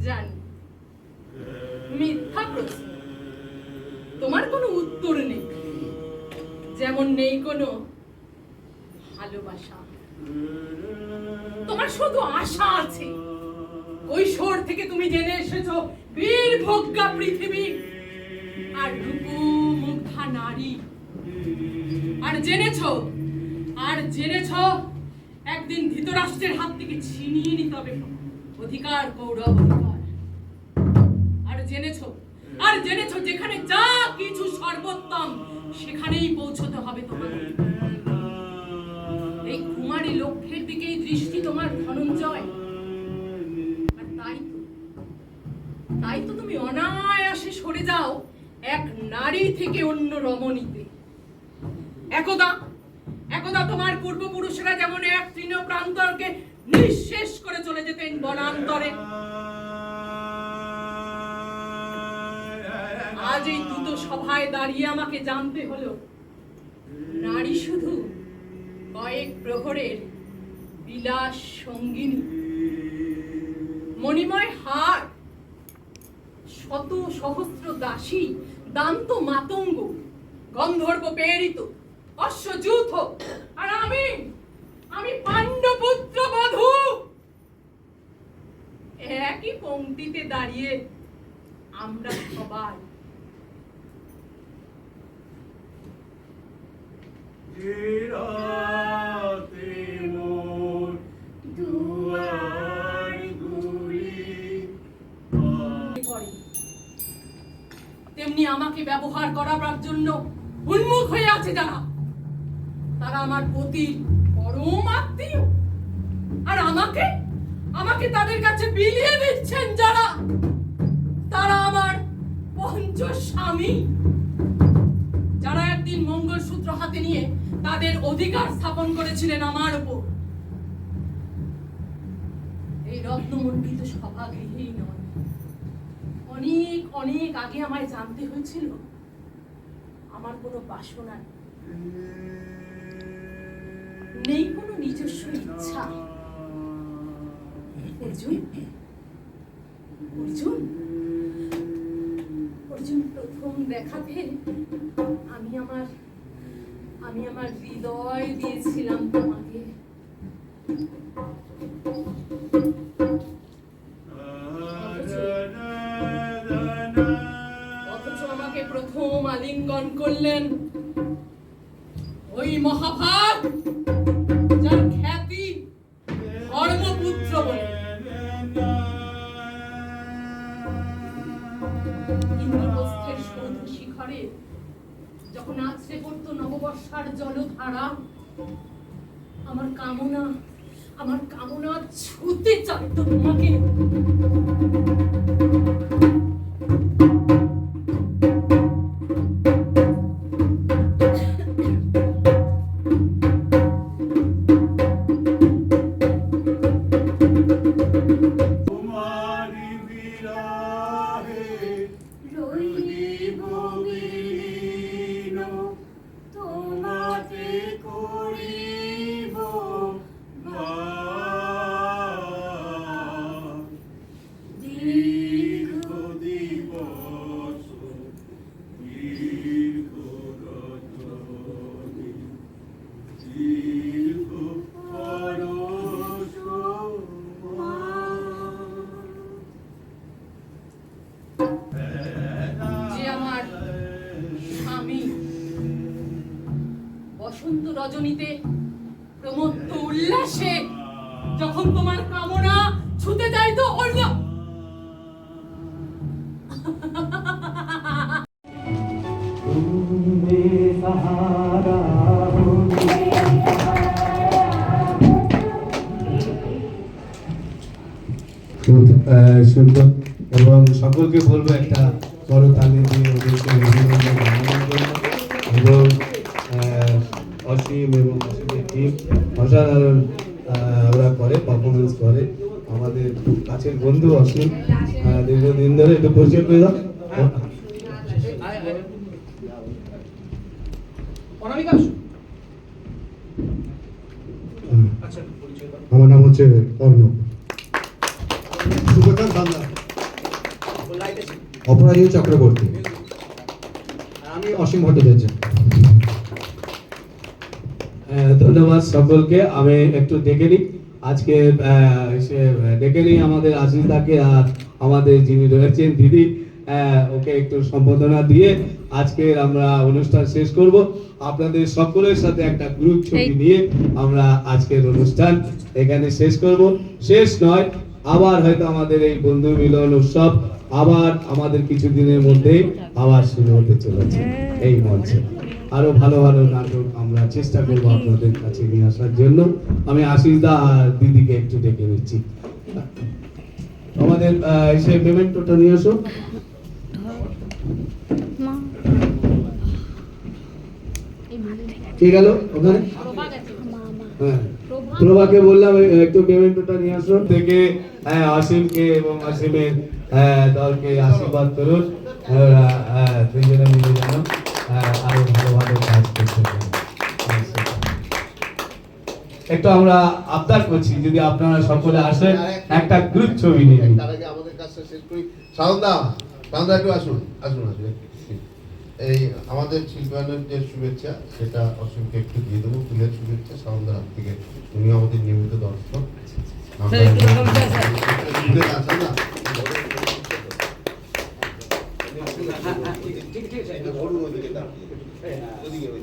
G: জানি, মিথ্যা প্রশ্ন, তোমার কোনো উত্তর নেই, যেমন নেই কোনো ভালোবাসা। তোমার শুধু আশা আছে। কৈশোর থেকে তুমি জেনে এসেছো বীর ভোগ্যা পৃথিবী আর রূপু মুগ্ধা নারী। আর জেনেছো একদিন ধৃতরাষ্ট্রের হাত থেকে ছিনিয়ে নিতে হবে অধিকার, গৌরব অধিকার। আর জেনেছো যেখানে যা কিছু সর্বোত্তম সেখানেই পৌঁছতে হবে তোমার। এই কুমারী লক্ষ্যের দিকেই দৃষ্টি তোমার ধনঞ্জয়। আর তাই তো তুমি অনায়াসে সরে যাও এক নারী থেকে অন্য রমণীতে। একদা তোমার পূর্বপুরুষেরা যেমন এক তৃণ প্রান্তরকে নিঃশেষ করে চলে যেতেন বনান্তরে, আজ এই দ্রুত সভায় দাঁড়িয়ে আমাকে জানতে হলো নারী শুধু কয়েক প্রহরের বিলাস সঙ্গিনী। মণিময় হার, শত সহস্র দাসী, দান্ত মাতঙ্গ, গন্ধর্ব প্রেরিত অশ্বযূথ, আর আমি পাণ্ড্যপুত্র বধূ। একই পংক্তিতে দাঁড়িয়ে আমরা সবাই। তেমনি আমাকে ব্যবহার করার জন্য উন্মুখ হয়ে আছে যারা, তারা আমার পতির পরম আত্মীয়। আর আমাকে তাদের কাছে বিলিয়ে দিচ্ছেন যারা, তারা আমার পঞ্চ স্বামী, যারা একদিন মঙ্গলসূত্র হাতে নিয়ে তাদের অধিকার স্থাপন করেছিলেন আমার উপর। এই রত্নমণ্ডিত সভাগৃহেই নয়, অনেক অনেক আগে আমায় জানতে হয়েছিল আমার কোনো বাসনা নেই, কোনো নিজস্ব ইচ্ছা। অর্জুন প্রথম দেখাতে আমি আমার হৃদয় দিয়েছিলাম তোমাকে। অথচ আমাকে প্রথম আলিঙ্গন করলেন ওই মহাভাগ, যার খ্যাতি ধর্মপুত্র বলে। ইন্দ্রপ্রস্থের সৌধ শিখরে যখন আছড়ে পড়তো নববর্ষার জলধারা, আমার কামনা ছুতে চাইতো তোমাকে। বসন্ত রজনীতে প্রমত্ত উল্লাসে যখন তোমার কামনা ছুতে যাইতো অন্য
F: সুন্দর, এবং সকলকে বলবো একটা বড় তালি দিয়ে ওদেরকে অভিনন্দন জানানোর জন্য। এবং অসীম এবং অসীমের টিম অসাধারণ ওরা করে, পারফরমেন্স করে। আমাদের খুব কাছের বন্ধু অসীম, দীর্ঘদিন ধরে একটু পরিচয় পেয়ে দাও। আমার নাম হচ্ছে অর্ণব। সুপ্রকাশ বাংলা, অপরাজিত চক্রবর্তী, আমি অসীম ভট্টাচার্য। ধন্যবাদ সকলকে। আমি একটু ডেকে নিই আজকে ডেকে নিই আমাদের আশিসদাকে আর আমাদের যিনি রয়েছেন দিদি, ওকে একটু সম্বোধনা দিয়ে আজকের আমরা অনুষ্ঠান শেষ করব। আপনাদের সকলের সাথে একটা গ্রুপ ছবি নিয়ে আমরা আজকের অনুষ্ঠান এখানে শেষ করব। শেষ নয়, আবার হয়তো আমাদের এই বন্ধু মিলন উৎসব আবার আমাদের কিছুদিনের মধ্যেই আবার শুরু হতে চলেছে। এই মঞ্চে আরো ভালো ভালো নাটক আমরা চেষ্টা করবো আপনাদের কাছে নিয়ে আসার জন্য। আমি আশিসদা আর দিদিকে একটু ডেকে নিচ্ছি। আমাদের এসে মেমেন্টোটা নিয়ে আসো। কি গেল ওখানে? হ্যাঁ, প্রভাকে বললাম একটু মেমেন্টোটা নিয়ে আসো। থেকে অসীমকে এবং অসীমের দলকে আশীর্বাদ করুন, দুজনে মিলে যেন আরো ভালো ভালো কাজ করতে পারে। একটু আমরা আবদার করছি যদি আপনারা সকলে আসেন একটা গ্রুপ ছবি নিয়ে।
C: তার আগে আমাদের কাজটা শেষ করি। সাউন্দা একটু আসুন। এই আমাদের শিল্পায়নের যে শুভেচ্ছা সেটা অসীমকে একটু দিয়ে দেবো, ফুলের শুভেচ্ছা সাউন্দার হাত থেকে। উনি আমাদের নিয়মিত দর্শক।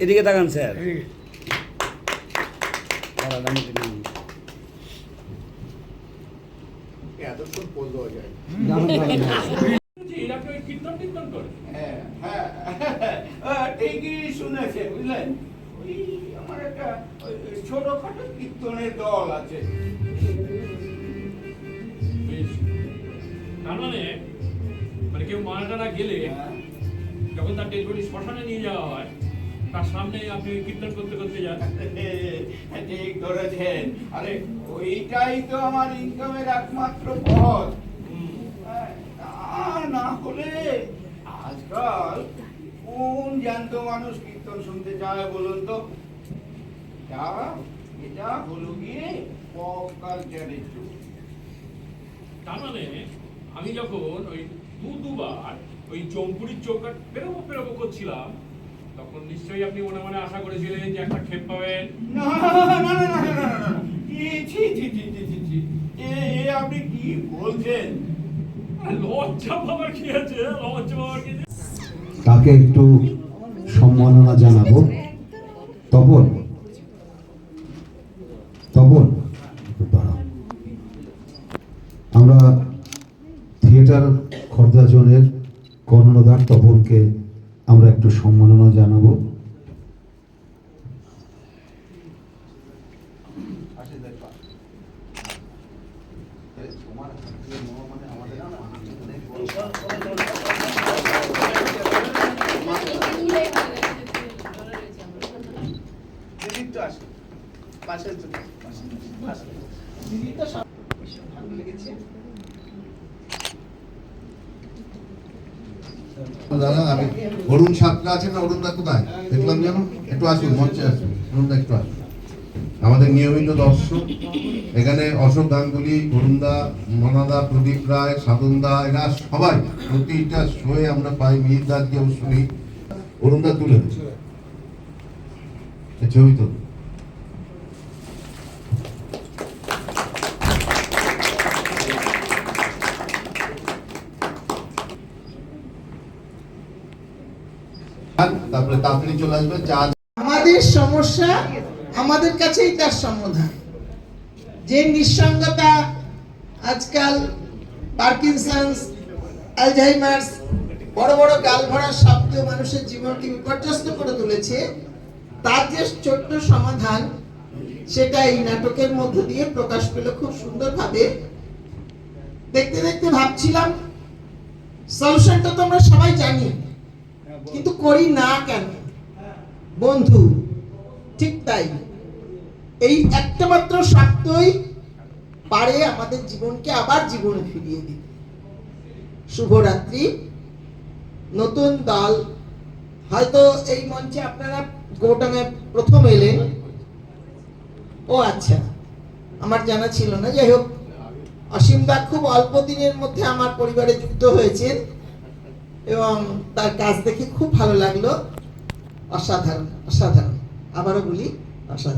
K: এদিকে তাকান স্যার।
H: এতক্ষণ পোজ দেওয়া যায়।
I: এরা কেউ কীর্তন টীর্তন করে?
K: ঠিকই শুনেছে, বুঝলেন? ওই আমার একটা ছোটখাটো কীর্তনের দল আছে।
I: বেশ। তার মানে কেউ মারা টারা গেলে যখন তার ডেড বডি শ্মশানে নিয়ে যাওয়া হয়, তার সামনে আপনি কীর্তন করতে করতে যান।
K: ঠিক ধরেছেন। আরে ওইটাই তো আমার ইনকামের একমাত্র পথ। না হলে আজকাল কোন জ্যান্ত মানুষ কীর্তন শুনতে চায় বলুন তো? এটা হলো গিয়ে পপ কালচারের যুগ।
I: তার মানে আমি যখন ওই দুবার ওই চম্পুরির চৌকাট পেরোবো করছিলাম, তখন নিশ্চয়ই আপনি মনে মনে আশা করেছিলেন যে একটা ক্ষেপ পাবেন।
K: না, আপনি কি বলছেন?
I: লজ্জা পাবার কি আছে?
A: তাকে একটু সম্মাননা জানাবো। তপন আমরা থিয়েটার খর্দা জোনের কর্ণধার তপনকে আমরা একটু সম্মাননা জানাবো।
C: দাদা আমি অরুণ সাতটা আছেন না? অরুণদা কোথায় দেখলাম যেন? একটু আসুন, মঞ্চে আসুন। অরুণদা একটু আসুন। আমাদের নিয়মিত দর্শক এখানে অশোক গাঙ্গুলি, অরুণদা, মনাদা, প্রদীপ রায়, সাধনদা, এরা সবাই প্রতিটা শোয়ে আমরা পাই। মিহির দাসকেও শুনি। অরুণদা তুলে ছবি তো তারপরে তাড়াতাড়ি চলে আসবে। চা
B: আমাদের সমস্যা আমাদের কাছেই তার সমাধান। যে নিঃসঙ্গতা আজকাল পার্কিনসন্স, অ্যালঝাইমার্স, বড় বড় গাল ভরা শব্দ মানুষের জীবনকে বিপর্যস্ত করে তুলেছে, তার যে ছোট্ট সমাধান সেটা এই নাটকের মধ্য দিয়ে প্রকাশ পেল খুব সুন্দরভাবে। দেখতে দেখতে ভাবছিলাম সলিউশনটা তো আমরা সবাই জানি, কিন্তু করি না কেন? বন্ধু, ঠিক তাই। এই একটা মাত্র শব্দই পারে আমাদের জীবনকে আবার জীবনে ফিরিয়ে দিতে। শুভরাত্রি। নতুন দল, হয়তো এই মঞ্চে আপনারা গোটামে প্রথম এলেন। ও আচ্ছা, আমার জানা ছিল না। যাই হোক, অসীম দা খুব অল্প দিনের মধ্যে আমার পরিবারে যুক্ত হয়েছেন এবং তার কাজ দেখে খুব ভালো লাগলো। অসাধারণ, অসাধারণ। আবারও বলি
L: আশা